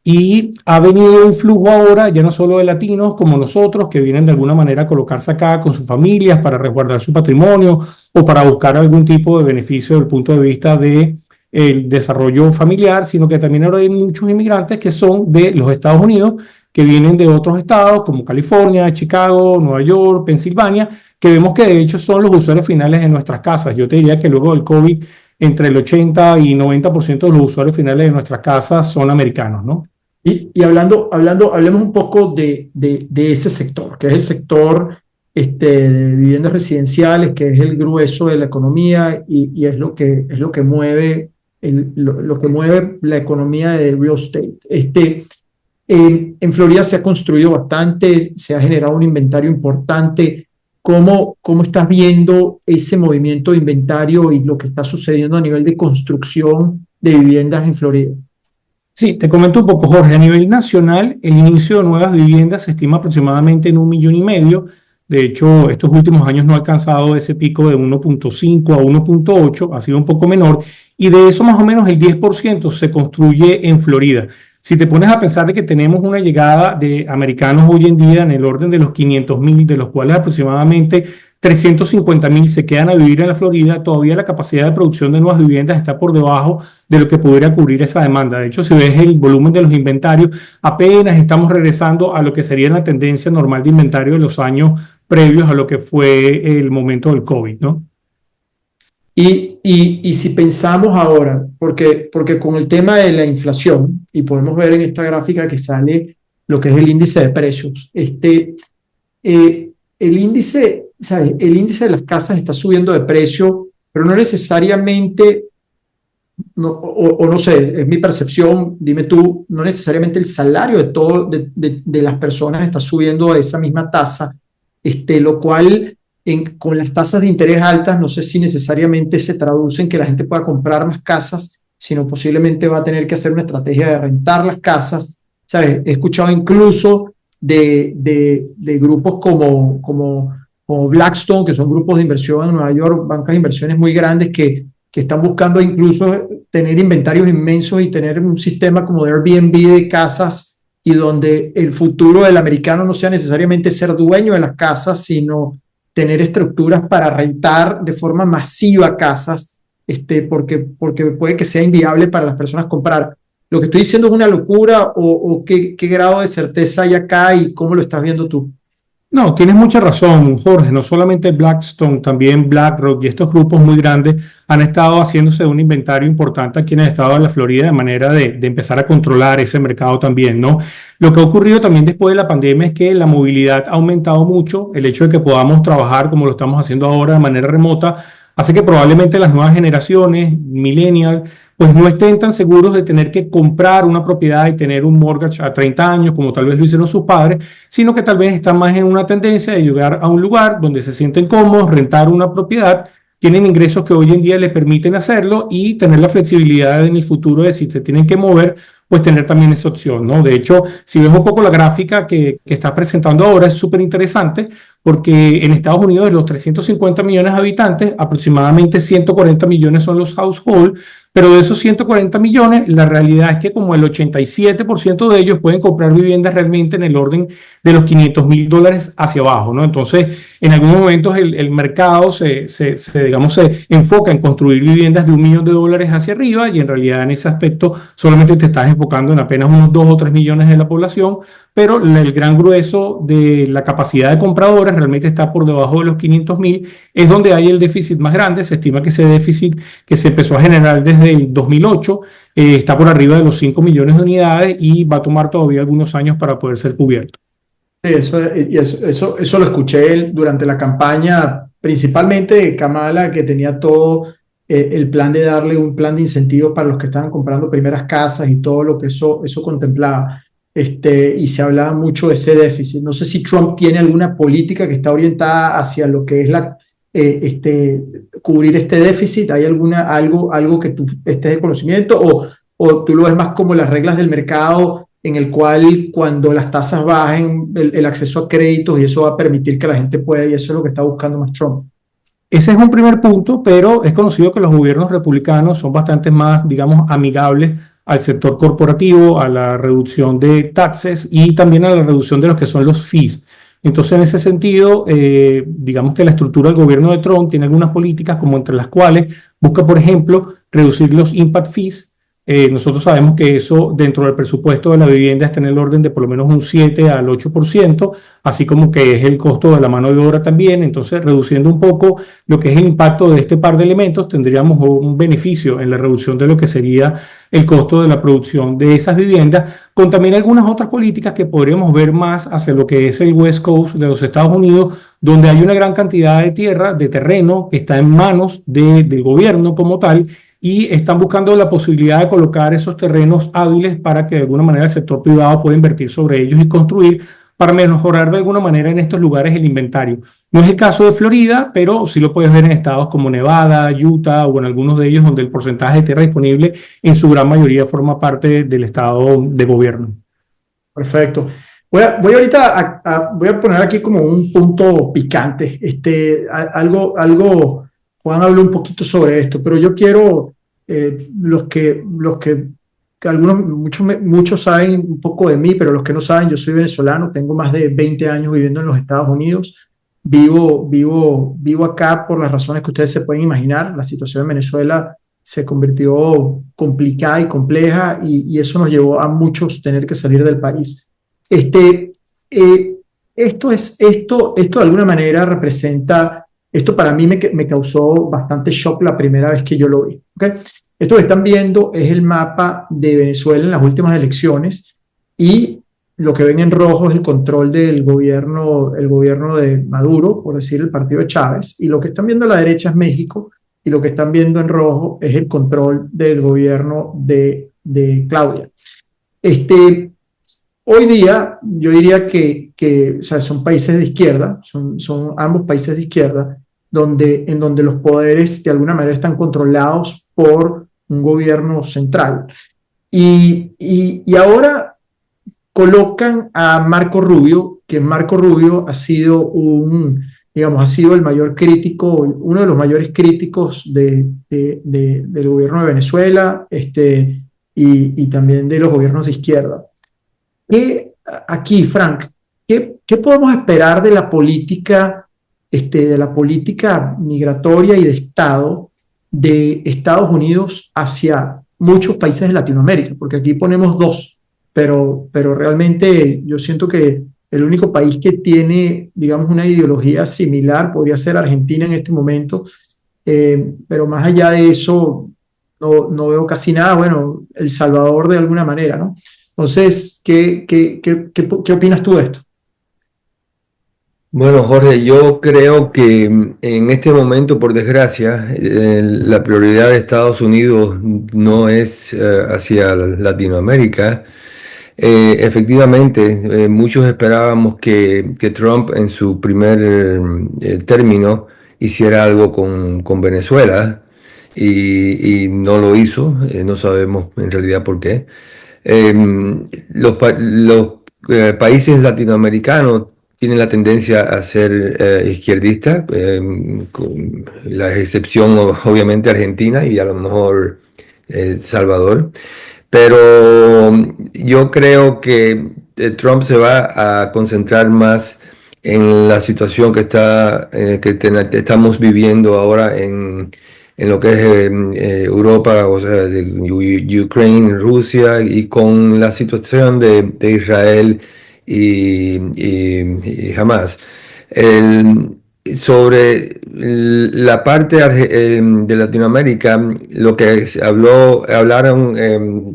Y ha venido un flujo ahora, ya no solo de latinos como nosotros, que vienen de alguna manera a colocarse acá con sus familias para resguardar su patrimonio o para buscar algún tipo de beneficio desde el punto de vista del desarrollo familiar, sino que también ahora hay muchos inmigrantes que son de los Estados Unidos, que vienen de otros estados como California, Chicago, Nueva York, Pensilvania, que vemos que de hecho son los usuarios finales de nuestras casas. Yo te diría que luego del COVID, entre el 80 y 90% de los usuarios finales de nuestras casas son americanos, ¿no? Hablemos un poco de ese sector, que es el sector de viviendas residenciales, que es el grueso de la economía y es lo que mueve, lo que mueve la economía del real estate. En Florida se ha construido bastante, se ha generado un inventario importante. ¿Cómo estás viendo ese movimiento de inventario y lo que está sucediendo a nivel de construcción de viviendas en Florida? Sí, te comento un poco, Jorge. A nivel nacional, el inicio de nuevas viviendas se estima aproximadamente en 1,5 millones. De hecho, estos últimos años no ha alcanzado ese pico de 1,5 a 1,8, ha sido un poco menor, y de eso más o menos el 10% se construye en Florida. Si te pones a pensar de que tenemos una llegada de americanos hoy en día en el orden de los 500,000, de los cuales aproximadamente 350,000 se quedan a vivir en la Florida, todavía la capacidad de producción de nuevas viviendas está por debajo de lo que pudiera cubrir esa demanda. De hecho, si ves el volumen de los inventarios, apenas estamos regresando a lo que sería la tendencia normal de inventario de los años previos a lo que fue el momento del COVID, ¿no? Y si pensamos ahora, porque con el tema de la inflación, y podemos ver en esta gráfica que sale lo que es el índice de precios, el índice, ¿sabes? El índice de las casas está subiendo de precio, pero no necesariamente, no sé, es mi percepción, dime tú, no necesariamente el salario de las personas está subiendo a esa misma tasa, lo cual con las tasas de interés altas no sé si necesariamente se traduce en que la gente pueda comprar más casas, sino posiblemente va a tener que hacer una estrategia de rentar las casas, ¿sabes? He escuchado incluso de grupos como Blackstone, que son grupos de inversión en Nueva York, bancas de inversiones muy grandes que están buscando incluso tener inventarios inmensos y tener un sistema como de Airbnb de casas y donde el futuro del americano no sea necesariamente ser dueño de las casas, sino tener estructuras para rentar de forma masiva casas, porque puede que sea inviable para las personas comprar. ¿Lo que estoy diciendo es una locura o qué grado de certeza hay acá y cómo lo estás viendo tú? No, tienes mucha razón, Jorge. No solamente Blackstone, también BlackRock y estos grupos muy grandes han estado haciéndose un inventario importante aquí en el estado de la Florida de manera de empezar a controlar ese mercado también, ¿no? Lo que ha ocurrido también después de la pandemia es que la movilidad ha aumentado mucho. El hecho de que podamos trabajar como lo estamos haciendo ahora de manera remota hace que probablemente las nuevas generaciones, millennials, pues no estén tan seguros de tener que comprar una propiedad y tener un mortgage a 30 años, como tal vez lo hicieron sus padres, sino que tal vez están más en una tendencia de llegar a un lugar donde se sienten cómodos, rentar una propiedad, tienen ingresos que hoy en día les permiten hacerlo y tener la flexibilidad en el futuro de si se tienen que mover, pues tener también esa opción, ¿no? De hecho, si ves un poco la gráfica que estás presentando ahora, es súper interesante porque en Estados Unidos, de los 350 millones de habitantes, aproximadamente 140 millones son los households, pero de esos 140 millones, la realidad es que como el 87% de ellos pueden comprar viviendas realmente en el orden de los $500,000 hacia abajo, ¿no? Entonces, en algunos momentos el mercado digamos, se enfoca en construir viviendas de $1 millón hacia arriba y en realidad en ese aspecto solamente te estás enfocando en apenas unos 2 o 3 millones de la población, pero el gran grueso de la capacidad de compradores realmente está por debajo de los 500,000, es donde hay el déficit más grande. Se estima que ese déficit que se empezó a generar desde el 2008 está por arriba de los 5 millones de unidades y va a tomar todavía algunos años para poder ser cubierto. Sí, eso lo escuché durante la campaña, principalmente de Kamala, que tenía todo el plan de darle un plan de incentivos para los que estaban comprando primeras casas y todo lo que eso contemplaba. Y se hablaba mucho de ese déficit. No sé si Trump tiene alguna política que está orientada hacia lo que es cubrir este déficit. ¿Hay algo que tú estés de conocimiento o tú lo ves más como las reglas del mercado en el cual cuando las tasas bajen el acceso a créditos y eso va a permitir que la gente pueda, y eso es lo que está buscando más Trump? Ese es un primer punto, pero es conocido que los gobiernos republicanos son bastante más, digamos, amigables al sector corporativo, a la reducción de taxes y también a la reducción de lo que son los fees. Entonces, en ese sentido, digamos que la estructura del gobierno de Trump tiene algunas políticas, como entre las cuales busca, por ejemplo, reducir los impact fees Nosotros sabemos que eso dentro del presupuesto de la vivienda está en el orden de por lo menos un 7 al 8%, así como que es el costo de la mano de obra también. Entonces, reduciendo un poco lo que es el impacto de este par de elementos, tendríamos un beneficio en la reducción de lo que sería el costo de la producción de esas viviendas, con también algunas otras políticas que podríamos ver más hacia lo que es el West Coast de los Estados Unidos, donde hay una gran cantidad de tierra, de terreno, que está en manos del gobierno como tal, y están buscando la posibilidad de colocar esos terrenos hábiles para que de alguna manera el sector privado pueda invertir sobre ellos y construir para mejorar de alguna manera en estos lugares el inventario. No es el caso de Florida, pero sí lo puedes ver en estados como Nevada, Utah o en algunos de ellos donde el porcentaje de tierra disponible en su gran mayoría forma parte del estado de gobierno. Perfecto. Voy ahorita voy a poner aquí como un punto picante. Juan habló un poquito sobre esto, pero yo quiero, que muchos saben un poco de mí, pero los que no saben, yo soy venezolano, tengo más de 20 años viviendo en los Estados Unidos. Vivo acá por las razones que ustedes se pueden imaginar. La situación en Venezuela se convirtió complicada y compleja y eso nos llevó a muchos tener que salir del país. Esto de alguna manera representa, esto para mí me causó bastante shock la primera vez que yo lo vi. ¿Okay? Esto que están viendo es el mapa de Venezuela en las últimas elecciones y lo que ven en rojo es el control del gobierno, el gobierno de Maduro, por decir el partido de Chávez, y lo que están viendo a la derecha es México, y lo que están viendo en rojo es el control del gobierno de Claudia. Hoy día yo diría que o sea, son países de izquierda, son ambos países de izquierda, en donde los poderes de alguna manera están controlados por un gobierno central. Y ahora colocan a Marco Rubio, que Marco Rubio ha sido ha sido el mayor crítico, uno de los mayores críticos del gobierno de Venezuela y también de los gobiernos de izquierda. Aquí, Frank, ¿qué podemos esperar de la política migratoria y de Estado de Estados Unidos hacia muchos países de Latinoamérica? Porque aquí ponemos dos, pero realmente yo siento que el único país que tiene, digamos, una ideología similar podría ser Argentina en este momento, pero más allá de eso no veo casi nada. Bueno, El Salvador de alguna manera, ¿no? Entonces, ¿qué opinas tú de esto? Bueno, Jorge, yo creo que en este momento, por desgracia, la prioridad de Estados Unidos no es hacia Latinoamérica. Efectivamente, muchos esperábamos que Trump en su primer término hiciera algo con Venezuela y no lo hizo. No sabemos en realidad por qué. Los países latinoamericanos tienen la tendencia a ser izquierdistas, con la excepción obviamente Argentina y a lo mejor Salvador. Pero yo creo que Trump se va a concentrar más en la situación que estamos viviendo ahora en lo que es Europa, o sea, de Ucrania, Rusia, y con la situación de Israel y Hamas. Sobre la parte de Latinoamérica, lo que hablaron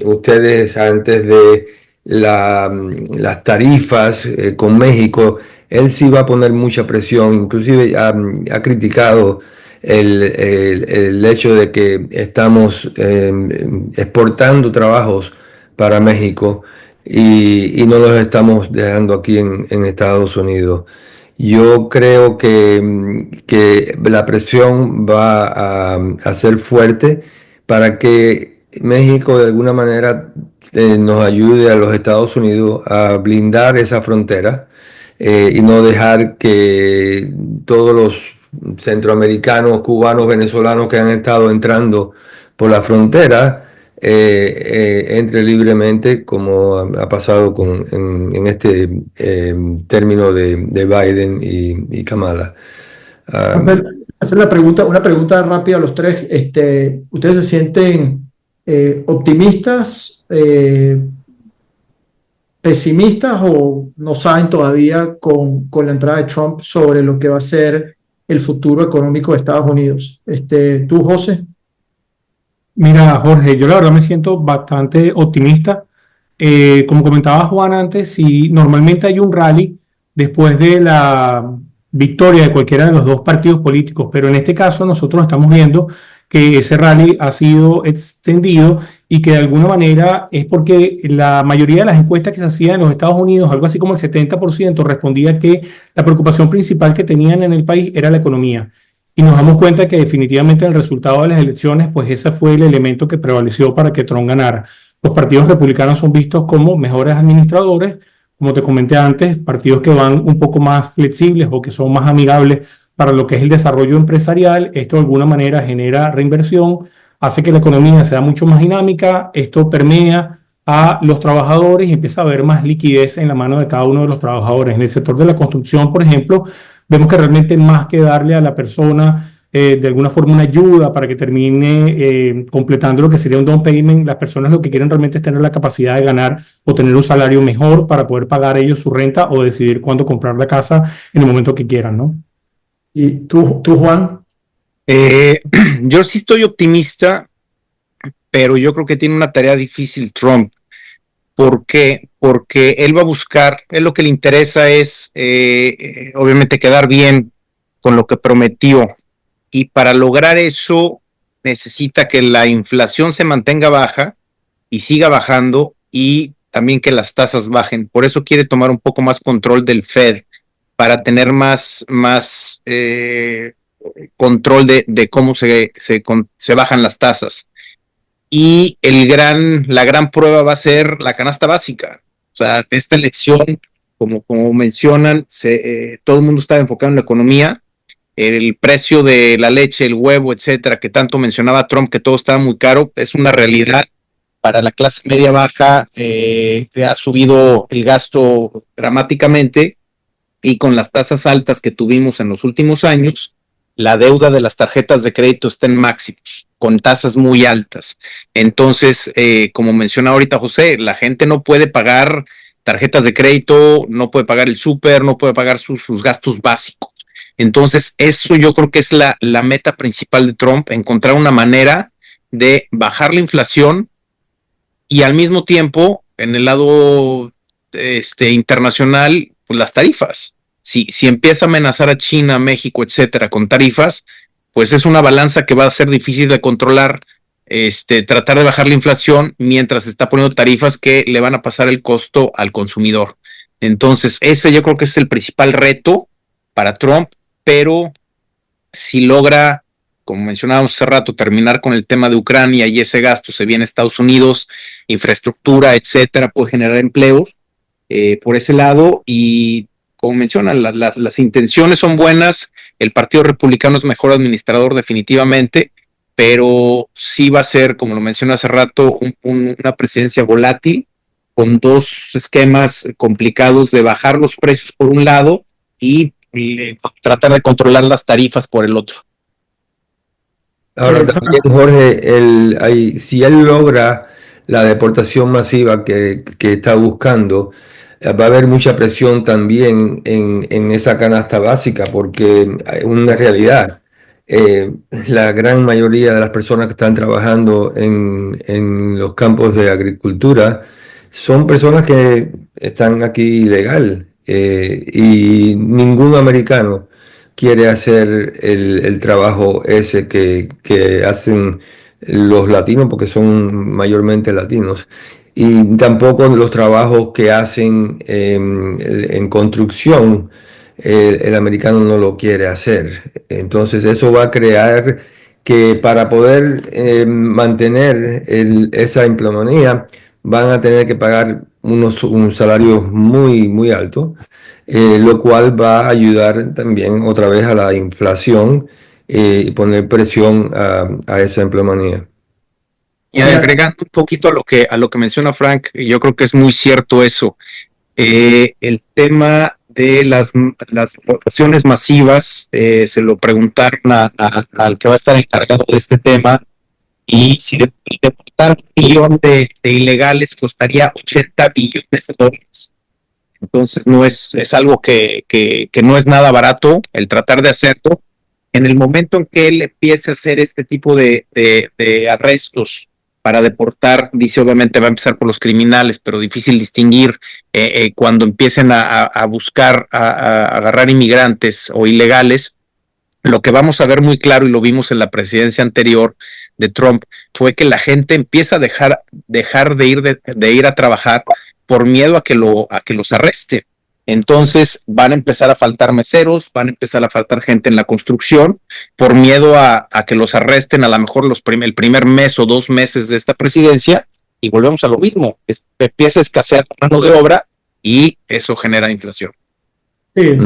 ustedes antes de las tarifas con México, él sí va a poner mucha presión, inclusive ha criticado el hecho de que estamos exportando trabajos para México y no los estamos dejando aquí en Estados Unidos. Yo creo que la presión va a ser fuerte para que México de alguna manera nos ayude a los Estados Unidos a blindar esa frontera y no dejar que todos los centroamericanos, cubanos, venezolanos que han estado entrando por la frontera entre libremente, como ha pasado en este término de Biden y Kamala. Hacer una pregunta rápida a los tres. ¿Ustedes se sienten ¿Optimistas, pesimistas o no saben todavía con la entrada de Trump sobre lo que va a ser el futuro económico de Estados Unidos? ¿Tú, José? Mira, Jorge, yo la verdad me siento bastante optimista. Como comentaba Juan antes, si normalmente hay un rally después de la victoria de cualquiera de los dos partidos políticos, pero en este caso nosotros estamos viendo que ese rally ha sido extendido y que de alguna manera es porque la mayoría de las encuestas que se hacían en los Estados Unidos, algo así como el 70%, respondía que la preocupación principal que tenían en el país era la economía. Y nos damos cuenta que definitivamente el resultado de las elecciones, pues ese fue el elemento que prevaleció para que Trump ganara. Los partidos republicanos son vistos como mejores administradores, como te comenté antes, partidos que van un poco más flexibles o que son más amigables para lo que es el desarrollo empresarial. Esto de alguna manera genera reinversión, hace que la economía sea mucho más dinámica, esto permea a los trabajadores y empieza a haber más liquidez en la mano de cada uno de los trabajadores. En el sector de la construcción, por ejemplo, vemos que realmente más que darle a la persona de alguna forma una ayuda para que termine completando lo que sería un down payment, las personas lo que quieren realmente es tener la capacidad de ganar o tener un salario mejor para poder pagar ellos su renta o decidir cuándo comprar la casa en el momento que quieran, ¿no? ¿Y tú, Juan? Yo sí estoy optimista, pero yo creo que tiene una tarea difícil Trump. ¿Por qué? Porque él va a buscar, él lo que le interesa es obviamente quedar bien con lo que prometió, y para lograr eso necesita que la inflación se mantenga baja y siga bajando, y también que las tasas bajen. Por eso quiere tomar un poco más control del Fed, para tener más control de cómo se bajan las tasas. Y la gran prueba va a ser la canasta básica. O sea, esta elección, como mencionan, todo el mundo está enfocado en la economía. El precio de la leche, el huevo, etcétera, que tanto mencionaba Trump, que todo estaba muy caro, es una realidad. Para la clase media baja ha subido el gasto dramáticamente, y con las tasas altas que tuvimos en los últimos años, la deuda de las tarjetas de crédito está en máximos, con tasas muy altas. Entonces, como menciona ahorita José, la gente no puede pagar tarjetas de crédito, no puede pagar el súper, no puede pagar sus gastos básicos. Entonces, eso yo creo que es la meta principal de Trump, encontrar una manera de bajar la inflación y al mismo tiempo, en el lado internacional, pues las tarifas. Si empieza a amenazar a China, México, etcétera, con tarifas, pues es una balanza que va a ser difícil de controlar. Tratar de bajar la inflación mientras está poniendo tarifas que le van a pasar el costo al consumidor. Entonces, ese yo creo que es el principal reto para Trump, pero si logra, como mencionábamos hace rato, terminar con el tema de Ucrania y ese gasto se viene a Estados Unidos, infraestructura, etcétera, puede generar empleos por ese lado. Y como mencionan, las intenciones son buenas, el Partido Republicano es mejor administrador definitivamente, pero sí va a ser, como lo mencioné hace rato, una presidencia volátil, con dos esquemas complicados de bajar los precios por un lado y tratar de controlar las tarifas por el otro. Ahora también, Jorge, si él logra la deportación masiva que está buscando, va a haber mucha presión también en esa canasta básica, porque hay una realidad. La gran mayoría de las personas que están trabajando en los campos de agricultura son personas que están aquí ilegal, y ningún americano quiere hacer el trabajo ese que hacen los latinos, porque son mayormente latinos, y tampoco los trabajos que hacen en construcción. El americano no lo quiere hacer. Entonces eso va a crear que para poder mantener esa empleomanía van a tener que pagar un salario muy, muy alto, lo cual va a ayudar también otra vez a la inflación y poner presión a esa empleomanía. Y agregando un poquito a lo que menciona Frank, yo creo que es muy cierto eso. El tema de las votaciones masivas, se lo preguntaron al que va a estar encargado de este tema, y si deportar un millón de ilegales costaría $80 billones. Entonces es algo que no es nada barato el tratar de hacerlo. En el momento en que él empiece a hacer este tipo de arrestos para deportar, dice obviamente va a empezar por los criminales, pero difícil distinguir cuando empiecen a buscar, a agarrar inmigrantes o ilegales. Lo que vamos a ver muy claro, y lo vimos en la presidencia anterior de Trump, fue que la gente empieza a dejar de ir a trabajar por miedo a que los arreste. Entonces van a empezar a faltar meseros, van a empezar a faltar gente en la construcción por miedo a que los arresten a lo mejor el primer mes o 2 meses de esta presidencia, y volvemos a lo mismo, empieza a escasear mano de obra y eso genera inflación. Sí,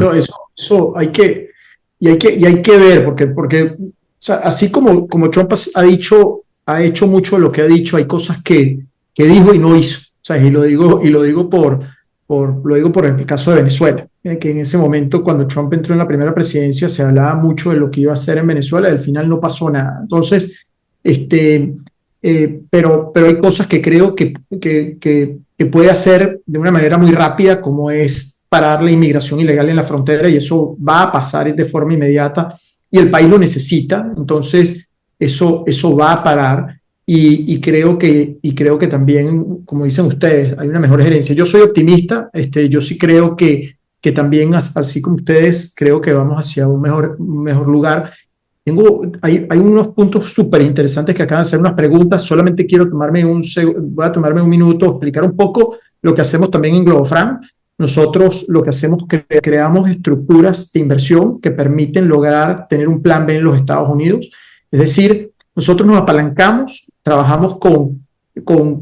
eso hay que ver, porque o sea, así como Trump ha hecho mucho de lo que ha dicho, hay cosas que dijo y no hizo. O sea, y lo digo por el caso de Venezuela, que en ese momento, cuando Trump entró en la primera presidencia, se hablaba mucho de lo que iba a hacer en Venezuela, y al final no pasó nada. Entonces, pero hay cosas que creo que puede hacer de una manera muy rápida, como es parar la inmigración ilegal en la frontera, y eso va a pasar de forma inmediata, y el país lo necesita. Entonces eso va a parar, y creo que también, como dicen ustedes, hay una mejor gerencia. Yo soy optimista, yo sí creo que también, así como ustedes, creo que vamos hacia un mejor lugar. Hay unos puntos súper interesantes que acaban de hacer unas preguntas. Solamente voy a tomarme un minuto, explicar un poco lo que hacemos también en Globofran. Nosotros lo que hacemos es creamos estructuras de inversión que permiten lograr tener un plan B en los Estados Unidos. Es decir, nosotros nos apalancamos, trabajamos con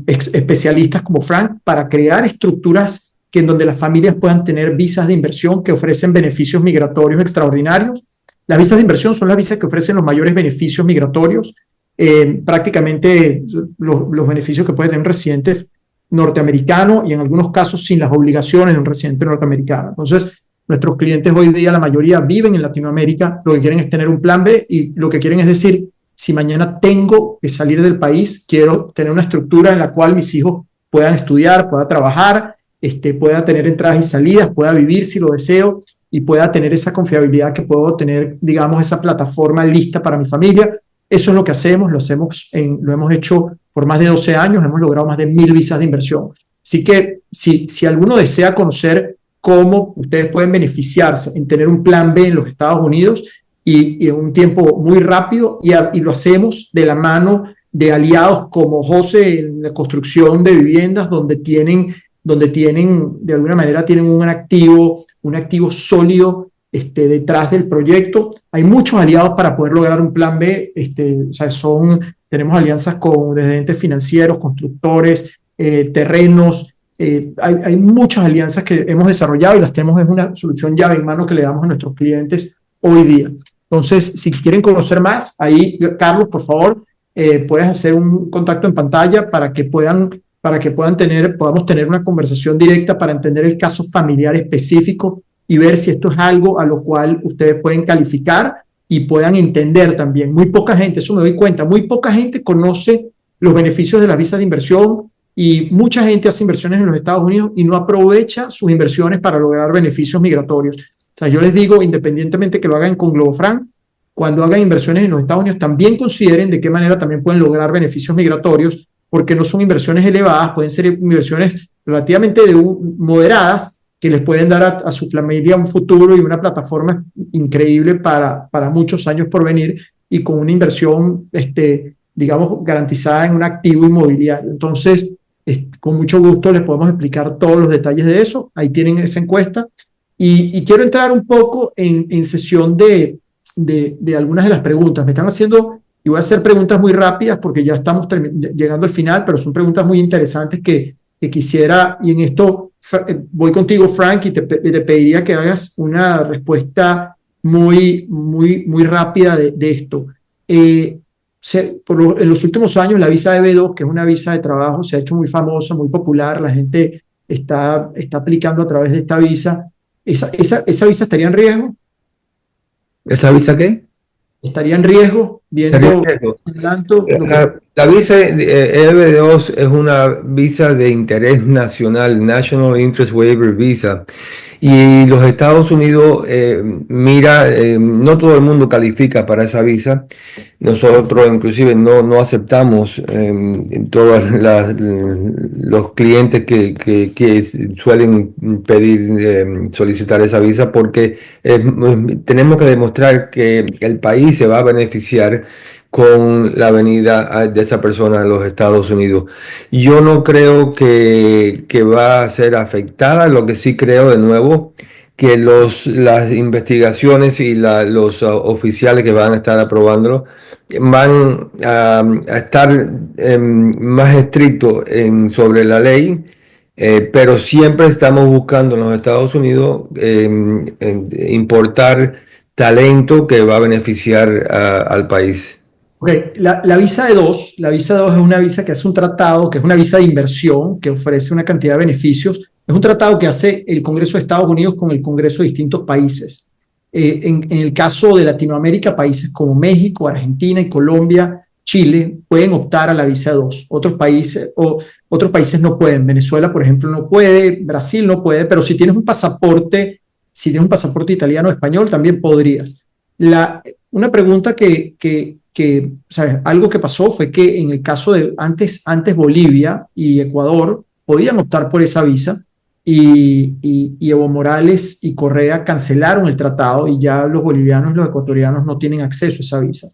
especialistas como Frank para crear estructuras en donde las familias puedan tener visas de inversión que ofrecen beneficios migratorios extraordinarios. Las visas de inversión son las visas que ofrecen los mayores beneficios migratorios, prácticamente los beneficios que puede tener un residente norteamericano, y en algunos casos sin las obligaciones de un residente norteamericano. Entonces, nuestros clientes hoy día, la mayoría viven en Latinoamérica, lo que quieren es tener un plan B, y lo que quieren es decir, si mañana tengo que salir del país, quiero tener una estructura en la cual mis hijos puedan estudiar, puedan trabajar, pueda tener entradas y salidas, pueda vivir si lo deseo, y pueda tener esa confiabilidad que puedo tener, digamos, esa plataforma lista para mi familia. Eso es lo que hacemos, lo hemos hecho por más de 12 años, hemos logrado más de 1,000 visas de inversión. Así que si alguno desea conocer cómo ustedes pueden beneficiarse en tener un plan B en los Estados Unidos, y en un tiempo muy rápido, y lo hacemos de la mano de aliados como José en la construcción de viviendas, donde tienen, de alguna manera, tienen un activo sólido detrás del proyecto. Hay muchos aliados para poder lograr un plan B. O sea, tenemos alianzas desde entes financieros, constructores, terrenos. Hay muchas alianzas que hemos desarrollado, y las tenemos. Es una solución llave en mano que le damos a nuestros clientes hoy día. Entonces, si quieren conocer más, ahí, Carlos, por favor, puedes hacer un contacto en pantalla para que podamos tener una conversación directa para entender el caso familiar específico y ver si esto es algo a lo cual ustedes pueden calificar y puedan entender también. Muy poca gente, eso me doy cuenta, muy poca gente conoce los beneficios de las visas de inversión, y mucha gente hace inversiones en los Estados Unidos y no aprovecha sus inversiones para lograr beneficios migratorios. O sea, yo les digo, independientemente que lo hagan con Globofran, cuando hagan inversiones en los Estados Unidos, también consideren de qué manera también pueden lograr beneficios migratorios, porque no son inversiones elevadas, pueden ser inversiones relativamente moderadas, que les pueden dar a su familia un futuro y una plataforma increíble para muchos años por venir, y con una inversión, digamos, garantizada en un activo inmobiliario. Entonces, con mucho gusto les podemos explicar todos los detalles de eso. Ahí tienen esa encuesta. Y quiero entrar un poco en sesión de algunas de las preguntas. Me están haciendo, y voy a hacer preguntas muy rápidas porque ya estamos llegando al final, pero son preguntas muy interesantes que quisiera, y en esto voy contigo, Frank, y te pediría que hagas una respuesta muy rápida de esto. En los últimos años, la visa EB2, que es una visa de trabajo, se ha hecho muy famosa, muy popular. La gente está aplicando a través de esta visa. ¿Esa visa estaría en riesgo? ¿Esa visa qué? ¿Estaría en riesgo viendo ¿Estaría en riesgo? tanto? La visa EB2 es una visa de interés nacional, National Interest Waiver Visa, y los Estados Unidos no todo el mundo califica para esa visa. Nosotros inclusive no aceptamos todos los clientes que suelen solicitar esa visa porque tenemos que demostrar que el país se va a beneficiar con la venida de esa persona a los Estados Unidos. Yo no creo que va a ser afectada, lo que sí creo de nuevo que las investigaciones y los oficiales que van a estar aprobándolo van a estar más estrictos sobre la ley, pero siempre estamos buscando en los Estados Unidos importar talento que va a beneficiar al país. Okay. La visa E2, la visa E2 es una visa que hace un tratado, que es una visa de inversión, que ofrece una cantidad de beneficios. Es un tratado que hace el Congreso de Estados Unidos con el Congreso de distintos países. En el caso de Latinoamérica, países como México, Argentina y Colombia, Chile, pueden optar a la visa E2. Otros países no pueden. Venezuela, por ejemplo, no puede. Brasil no puede. Pero si tienes un pasaporte italiano o español, también podrías. Una pregunta ¿sabes? Algo que pasó fue que en el caso de antes Bolivia y Ecuador podían optar por esa visa y Evo Morales y Correa cancelaron el tratado y ya los bolivianos y los ecuatorianos no tienen acceso a esa visa.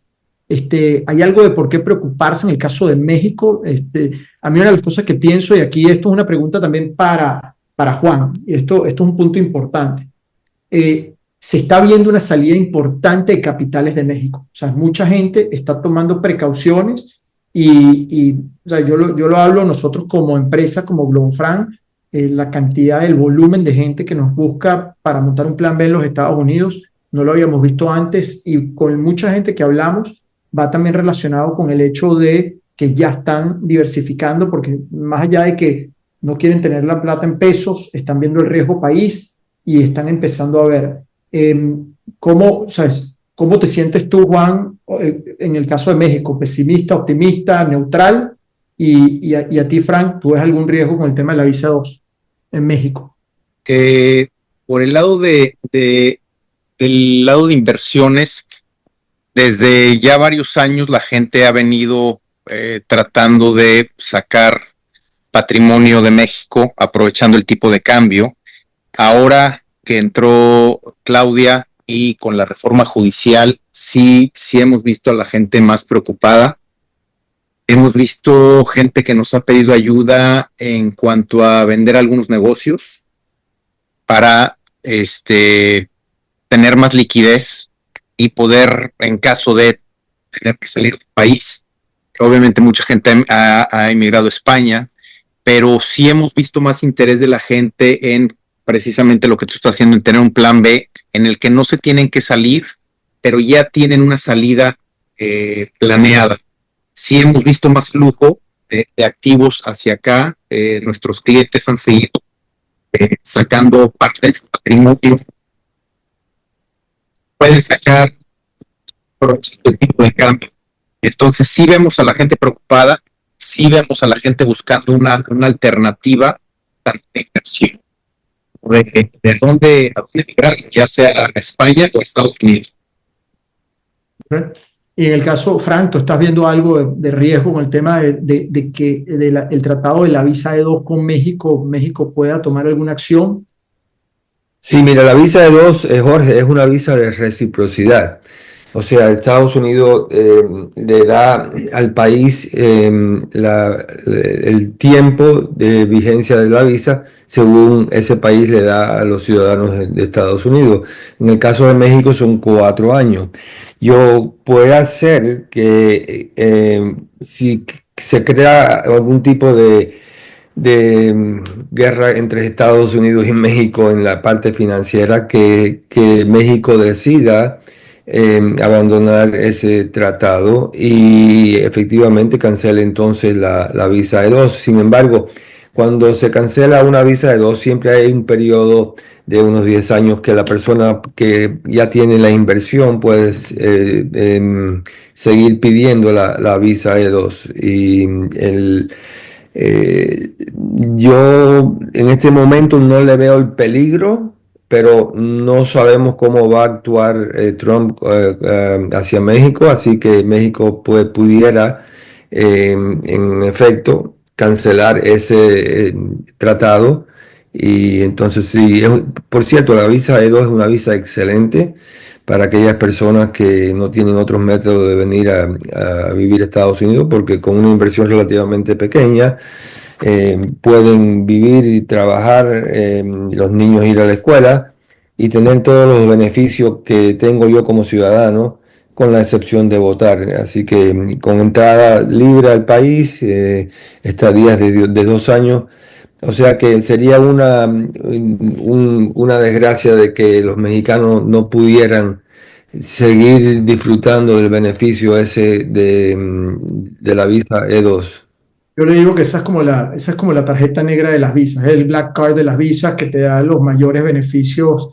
¿Hay algo de por qué preocuparse en el caso de México? A mí una de las cosas que pienso, y aquí esto es una pregunta también para Juan, y esto es un punto importante. Se está viendo una salida importante de capitales de México. O sea, mucha gente está tomando precauciones o sea, yo lo hablo nosotros como empresa, como Globofran, la cantidad, el volumen de gente que nos busca para montar un plan B en los Estados Unidos, no lo habíamos visto antes y con mucha gente que hablamos va también relacionado con el hecho de que ya están diversificando porque más allá de que no quieren tener la plata en pesos, están viendo el riesgo país y están empezando a ver. ¿Cómo te sientes tú, Juan, en el caso de México? ¿Pesimista, optimista, neutral? Y a ti, Frank, ¿tú ves algún riesgo con el tema de la visa 2 en México? Por el lado del lado de inversiones, desde ya varios años la gente ha venido tratando de sacar patrimonio de México, aprovechando el tipo de cambio. Ahora que entró Claudia y con la reforma judicial, sí hemos visto a la gente más preocupada. Hemos visto gente que nos ha pedido ayuda en cuanto a vender algunos negocios para tener más liquidez y poder, en caso de tener que salir del país. Obviamente mucha gente ha emigrado a España, pero sí hemos visto más interés de la gente en precisamente lo que tú estás haciendo, en tener un plan B en el que no se tienen que salir, pero ya tienen una salida planeada. Sí hemos visto más flujo de activos hacia acá. Nuestros clientes han seguido sacando parte de su patrimonio. Pueden sacar por el tipo de cambio. Entonces sí vemos a la gente preocupada, sí vemos a la gente buscando una alternativa de inversión. De dónde migrar, ya sea a España o a Estados Unidos. Y en el caso, Frank, ¿tú estás viendo algo de riesgo con el tema de que el tratado de la visa E2 con México pueda tomar alguna acción? Sí, mira, la visa E2, Jorge, es una visa de reciprocidad. O sea, Estados Unidos le da al país el tiempo de vigencia de la visa según ese país le da a los ciudadanos de Estados Unidos. En el caso de México son 4 años. Puede ser que si se crea algún tipo de guerra entre Estados Unidos y México en la parte financiera, que México decida abandonar ese tratado y efectivamente cancele entonces la visa E2. Sin embargo, cuando se cancela una visa E2 siempre hay un periodo de unos 10 años que la persona que ya tiene la inversión puede seguir pidiendo la visa E2. Y yo en este momento no le veo el peligro, pero no sabemos cómo va a actuar Trump hacia México, así que México pudiera en efecto cancelar ese tratado. Y entonces sí, por cierto, la visa E2 es una visa excelente para aquellas personas que no tienen otros métodos de venir a vivir a Estados Unidos, porque con una inversión relativamente pequeña pueden vivir y trabajar, los niños ir a la escuela y tener todos los beneficios que tengo yo como ciudadano, con la excepción de votar. Así que con entrada libre al país, estadías de 2 años. O sea que sería una desgracia de que los mexicanos no pudieran seguir disfrutando del beneficio ese de la visa E2. Yo le digo que esa es como la tarjeta negra de las visas, es el black card de las visas que te da los mayores beneficios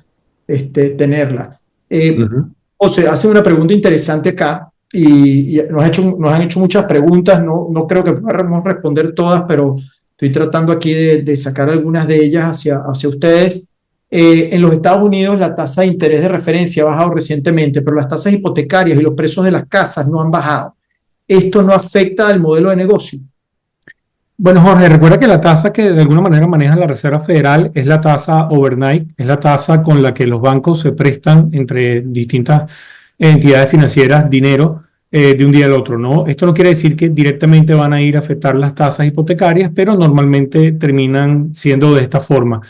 tenerla. Ujú. José, hace una pregunta interesante acá y nos han hecho muchas preguntas, no creo que podamos responder todas, pero estoy tratando aquí de sacar algunas de ellas hacia ustedes. En los Estados Unidos la tasa de interés de referencia ha bajado recientemente, pero las tasas hipotecarias y los precios de las casas no han bajado. ¿Esto no afecta al modelo de negocio? Bueno, Jorge, recuerda que la tasa que de alguna manera maneja la Reserva Federal es la tasa overnight, es la tasa con la que los bancos se prestan entre distintas entidades financieras dinero de un día al otro, ¿no? Esto no quiere decir que directamente van a ir a afectar las tasas hipotecarias, pero normalmente terminan siendo de esta forma.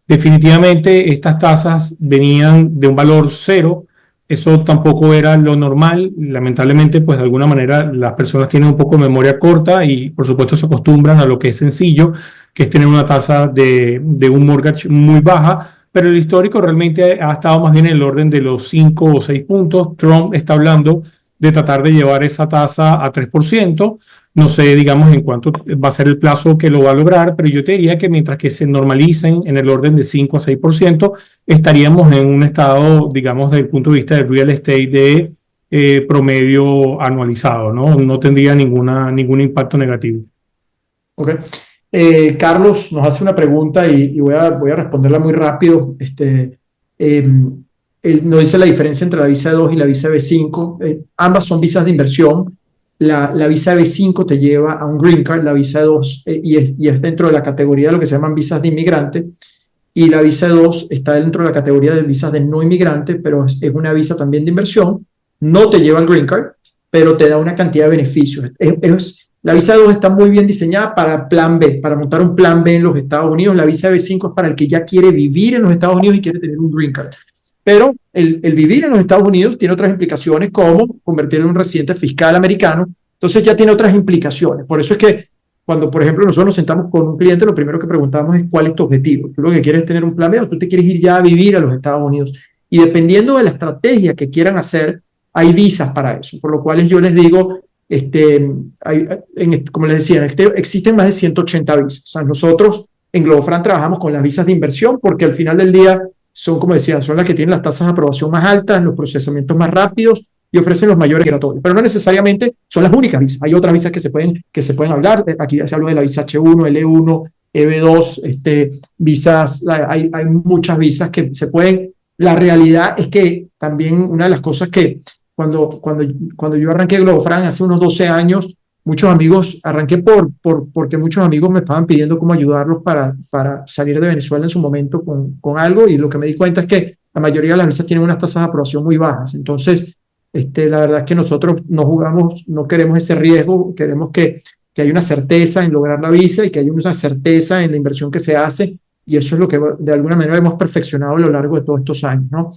Definitivamente estas tasas venían de un valor cero. Eso tampoco era lo normal. Lamentablemente, pues de alguna manera las personas tienen un poco de memoria corta y por supuesto se acostumbran a lo que es sencillo, que es tener una tasa de un mortgage muy baja, pero el histórico realmente ha estado más bien en el orden de los 5 o 6 puntos. Trump está hablando de tratar de llevar esa tasa a 3%. No sé, digamos, en cuánto va a ser el plazo que lo va a lograr, pero yo te diría que mientras que se normalicen en el orden de 5 a 6%, estaríamos en un estado, digamos, desde el punto de vista del real estate de promedio anualizado, ¿no? No tendría ningún impacto negativo. Ok. Carlos nos hace una pregunta y voy a responderla muy rápido. Él nos dice la diferencia entre la visa E2 y la visa B5. Ambas son visas de inversión. La visa B5 te lleva a un green card, la visa E2 y es dentro de la categoría de lo que se llaman visas de inmigrante, y la visa E2 está dentro de la categoría de visas de no inmigrante, pero es una visa también de inversión. No te lleva al green card, pero te da una cantidad de beneficios. La visa E2 está muy bien diseñada para plan B, para montar un plan B en los Estados Unidos. La visa B5 es para el que ya quiere vivir en los Estados Unidos y quiere tener un green card. Pero el vivir en los Estados Unidos tiene otras implicaciones, como convertirlo en un residente fiscal americano. Entonces ya tiene otras implicaciones. Por eso es que cuando, por ejemplo, nosotros nos sentamos con un cliente, lo primero que preguntamos es cuál es tu objetivo. ¿Tú lo que quieres es tener un plan B o tú te quieres ir ya a vivir a los Estados Unidos? Y dependiendo de la estrategia que quieran hacer, hay visas para eso. Por lo cual yo les digo, como les decía, existen más de 180 visas. O sea, nosotros en Globofran trabajamos con las visas de inversión porque al final del día son, como decía, son las que tienen las tasas de aprobación más altas, los procesamientos más rápidos y ofrecen los mayores migratorios. Pero no necesariamente son las únicas visas. Hay otras visas que se pueden hablar. Aquí se habla de la visa H1, L1, EB2, visas, hay muchas visas que se pueden. La realidad es que también una de las cosas que cuando yo arranqué Globofran hace unos 12 años, muchos amigos, arranqué porque muchos amigos me estaban pidiendo cómo ayudarlos para salir de Venezuela en su momento con algo, y lo que me di cuenta es que la mayoría de las visas tienen unas tasas de aprobación muy bajas. Entonces, la verdad es que nosotros no queremos ese riesgo, queremos que haya una certeza en lograr la visa y que haya una certeza en la inversión que se hace, y eso es lo que de alguna manera hemos perfeccionado a lo largo de todos estos años, ¿no?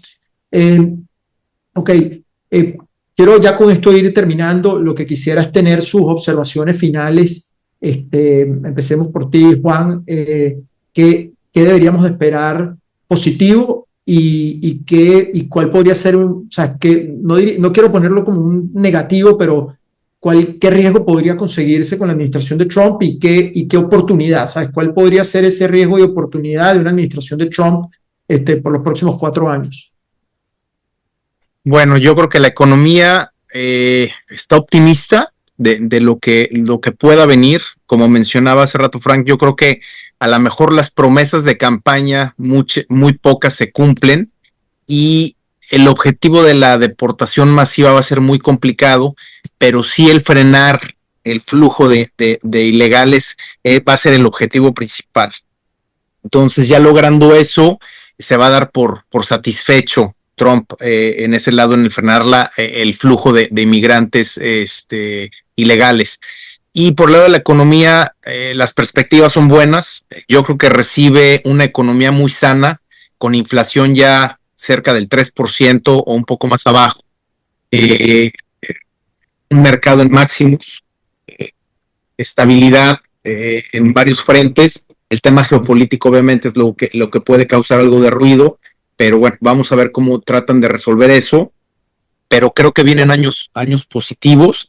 Quiero ya con esto ir terminando. Lo que quisiera es tener sus observaciones finales. Empecemos por ti, Juan. ¿Qué deberíamos de esperar positivo y cuál podría ser o sea, que no quiero ponerlo como un negativo, pero qué riesgo podría conseguirse con la administración de Trump y qué oportunidad, ¿sabes? ¿Cuál podría ser ese riesgo y oportunidad de una administración de Trump por los próximos 4 años? Bueno, yo creo que la economía está optimista de lo que pueda venir. Como mencionaba hace rato Frank, yo creo que a lo mejor las promesas de campaña, muy pocas se cumplen, y el objetivo de la deportación masiva va a ser muy complicado, pero sí el frenar el flujo de ilegales va a ser el objetivo principal. Entonces, ya logrando eso, se va a dar por satisfecho Trump en ese lado, en el frenar el flujo de inmigrantes ilegales. Y por el lado de la economía, las perspectivas son buenas. Yo creo que recibe una economía muy sana, con inflación ya cerca del 3% o un poco más abajo. Un mercado en máximos, estabilidad en varios frentes. El tema geopolítico obviamente es lo que puede causar algo de ruido, pero bueno, vamos a ver cómo tratan de resolver eso. Pero creo que vienen años positivos,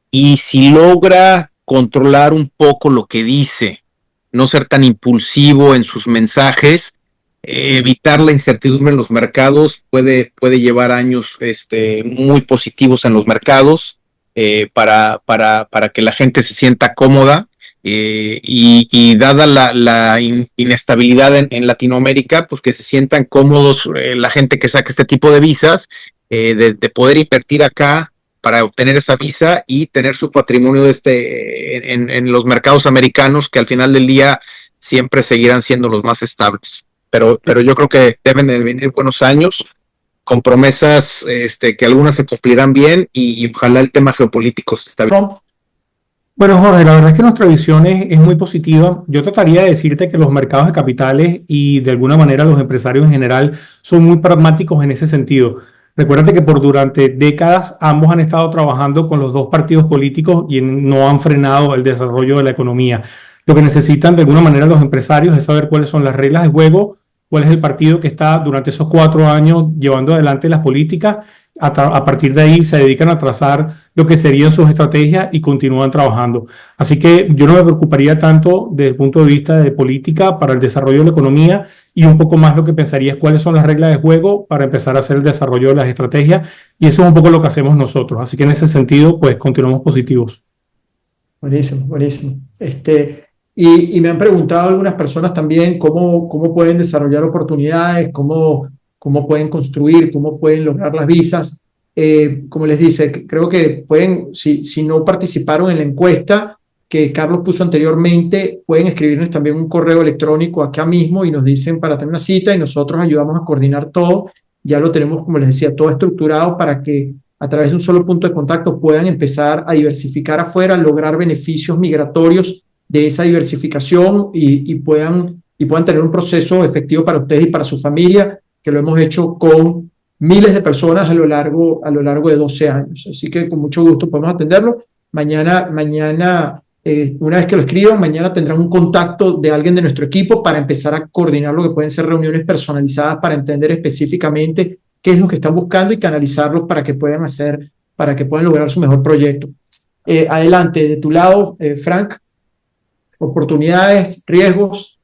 y si logra controlar un poco lo que dice, no ser tan impulsivo en sus mensajes, evitar la incertidumbre en los mercados, puede llevar años muy positivos en los mercados, para que la gente se sienta cómoda, y dada la inestabilidad en Latinoamérica, pues que se sientan cómodos la gente que saque este tipo de visas, de poder invertir acá para obtener esa visa y tener su patrimonio en los mercados americanos, que al final del día siempre seguirán siendo los más estables. Pero yo creo que deben de venir buenos años, con promesas que algunas se cumplirán bien, y ojalá el tema geopolítico se estabilice. Bueno, Jorge, la verdad es que nuestra visión es muy positiva. Yo trataría de decirte que los mercados de capitales y de alguna manera los empresarios en general son muy pragmáticos en ese sentido. Recuérdate que durante décadas ambos han estado trabajando con los dos partidos políticos y no han frenado el desarrollo de la economía. Lo que necesitan de alguna manera los empresarios es saber cuáles son las reglas de juego, cuál es el partido que está durante esos 4 años llevando adelante las políticas. A partir de ahí se dedican a trazar lo que serían sus estrategias y continúan trabajando. Así que yo no me preocuparía tanto desde el punto de vista de política para el desarrollo de la economía, y un poco más lo que pensaría es cuáles son las reglas de juego para empezar a hacer el desarrollo de las estrategias, y eso es un poco lo que hacemos nosotros. Así que en ese sentido, pues continuamos positivos. Buenísimo, buenísimo. Y me han preguntado algunas personas también cómo pueden desarrollar oportunidades, cómo pueden construir, cómo pueden lograr las visas. Como les dice, creo que pueden, si no participaron en la encuesta que Carlos puso anteriormente, pueden escribirnos también un correo electrónico acá mismo y nos dicen para tener una cita, y nosotros ayudamos a coordinar todo. Ya lo tenemos, como les decía, todo estructurado para que a través de un solo punto de contacto puedan empezar a diversificar afuera, lograr beneficios migratorios de esa diversificación, y puedan tener un proceso efectivo para ustedes y para su familia, que lo hemos hecho con miles de personas a lo largo de 12 años. Así que con mucho gusto podemos atenderlo. Mañana, una vez que lo escriban, mañana tendrán un contacto de alguien de nuestro equipo para empezar a coordinar lo que pueden ser reuniones personalizadas para entender específicamente qué es lo que están buscando y canalizarlos para que puedan lograr su mejor proyecto. Adelante, de tu lado, Frank, oportunidades, riesgos.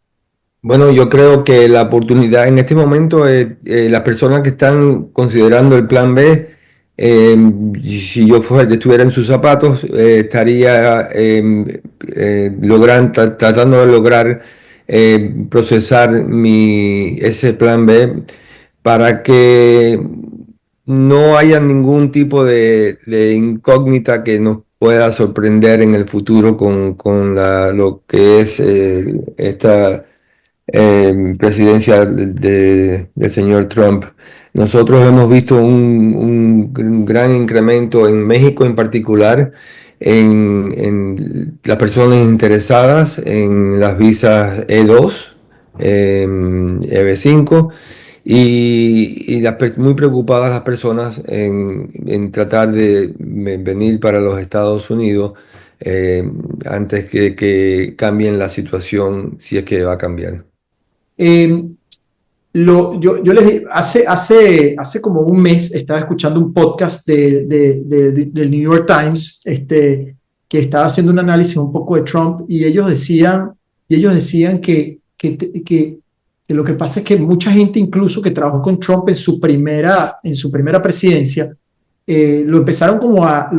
Bueno, yo creo que la oportunidad en este momento es las personas que están considerando el plan B. Si yo estuviera en sus zapatos, estaría tratando de lograr procesar ese plan B, para que no haya ningún tipo de incógnita que nos pueda sorprender en el futuro con lo que es esta presidencia del señor Trump. Nosotros hemos visto un gran incremento en México, en particular, en las personas interesadas en las visas E2, EB5, y muy preocupadas las personas en tratar de venir para los Estados Unidos antes que cambien la situación, si es que va a cambiar. Yo les dije, hace como un mes estaba escuchando un podcast del New York Times, que estaba haciendo un análisis un poco de Trump, y ellos decían que Lo que pasa es que mucha gente, incluso que trabajó con Trump en su primera presidencia, lo empezaron como a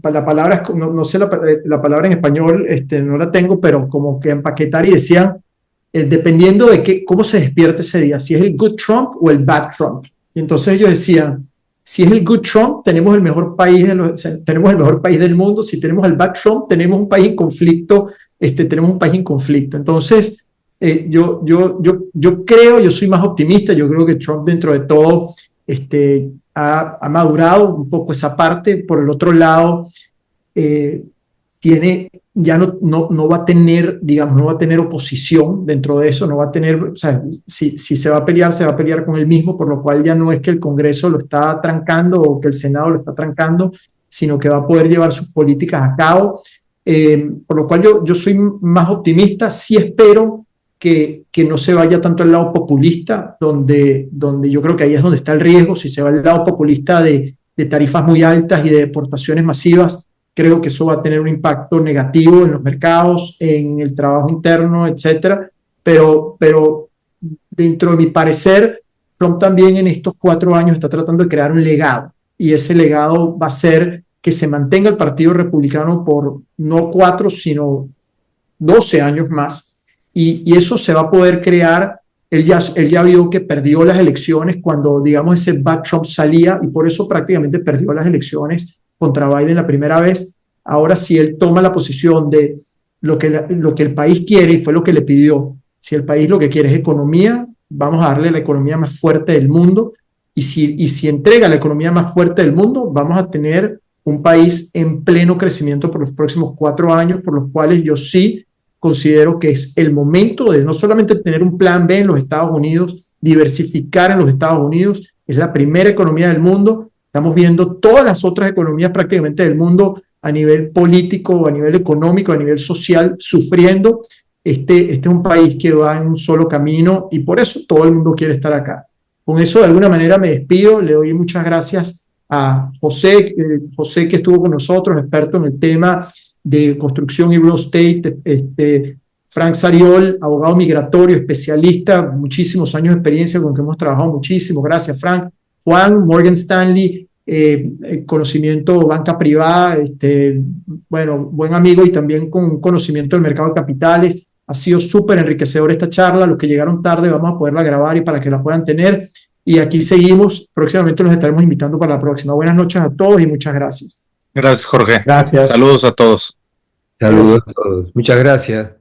la palabra, no sé la palabra en español, no la tengo, pero como que empaquetar y decían, dependiendo de cómo se despierte ese día, si es el good Trump o el bad Trump. Y entonces ellos decían, si es el good Trump, tenemos el mejor país del mundo. Si tenemos el bad Trump, tenemos un país en conflicto. Entonces, yo creo, yo soy más optimista. Yo creo que Trump, dentro de todo, ha madurado un poco esa parte. Por el otro lado, ya no va a tener, digamos, no va a tener oposición dentro de eso, no va a tener, o sea, si se va a pelear con él mismo, por lo cual ya no es que el Congreso lo está trancando o que el Senado lo está trancando, sino que va a poder llevar sus políticas a cabo. Por lo cual yo soy más optimista. Sí espero que no se vaya tanto al lado populista, donde yo creo que ahí es donde está el riesgo. Si se va al lado populista de tarifas muy altas y de deportaciones masivas, creo que eso va a tener un impacto negativo en los mercados, en el trabajo interno, etcétera. Pero dentro de mi parecer, Trump también en estos 4 años está tratando de crear un legado, y ese legado va a ser que se mantenga el Partido Republicano por no 4, sino 12 años más, y eso se va a poder crear. Él ya vio que perdió las elecciones cuando, digamos, ese bad Trump salía, y por eso prácticamente perdió las elecciones contra Biden la primera vez. Ahora, si él toma la posición de lo que el país quiere, y fue lo que le pidió, si el país lo que quiere es economía, vamos a darle la economía más fuerte del mundo, y si entrega la economía más fuerte del mundo, vamos a tener un país en pleno crecimiento por los próximos 4 años, por los cuales yo sí considero que es el momento de no solamente tener un plan B en los Estados Unidos, diversificar en los Estados Unidos. Es la primera economía del mundo. Estamos viendo todas las otras economías prácticamente del mundo, a nivel político, a nivel económico, a nivel social, sufriendo. Este es un país que va en un solo camino, y por eso todo el mundo quiere estar acá. Con eso, de alguna manera, me despido. Le doy muchas gracias a José, que estuvo con nosotros, experto en el tema de construcción y real estate. Frank Sariol, abogado migratorio, especialista, muchísimos años de experiencia con que hemos trabajado muchísimo. Gracias, Frank. Juan, Morgan Stanley, conocimiento banca privada, buen amigo, y también con conocimiento del mercado de capitales. Ha sido súper enriquecedor esta charla. Los que llegaron tarde, vamos a poderla grabar y para que la puedan tener. Y aquí seguimos. Próximamente los estaremos invitando para la próxima. Buenas noches a todos y muchas gracias. Gracias, Jorge. Gracias. Saludos a todos. Saludos a todos. Muchas gracias.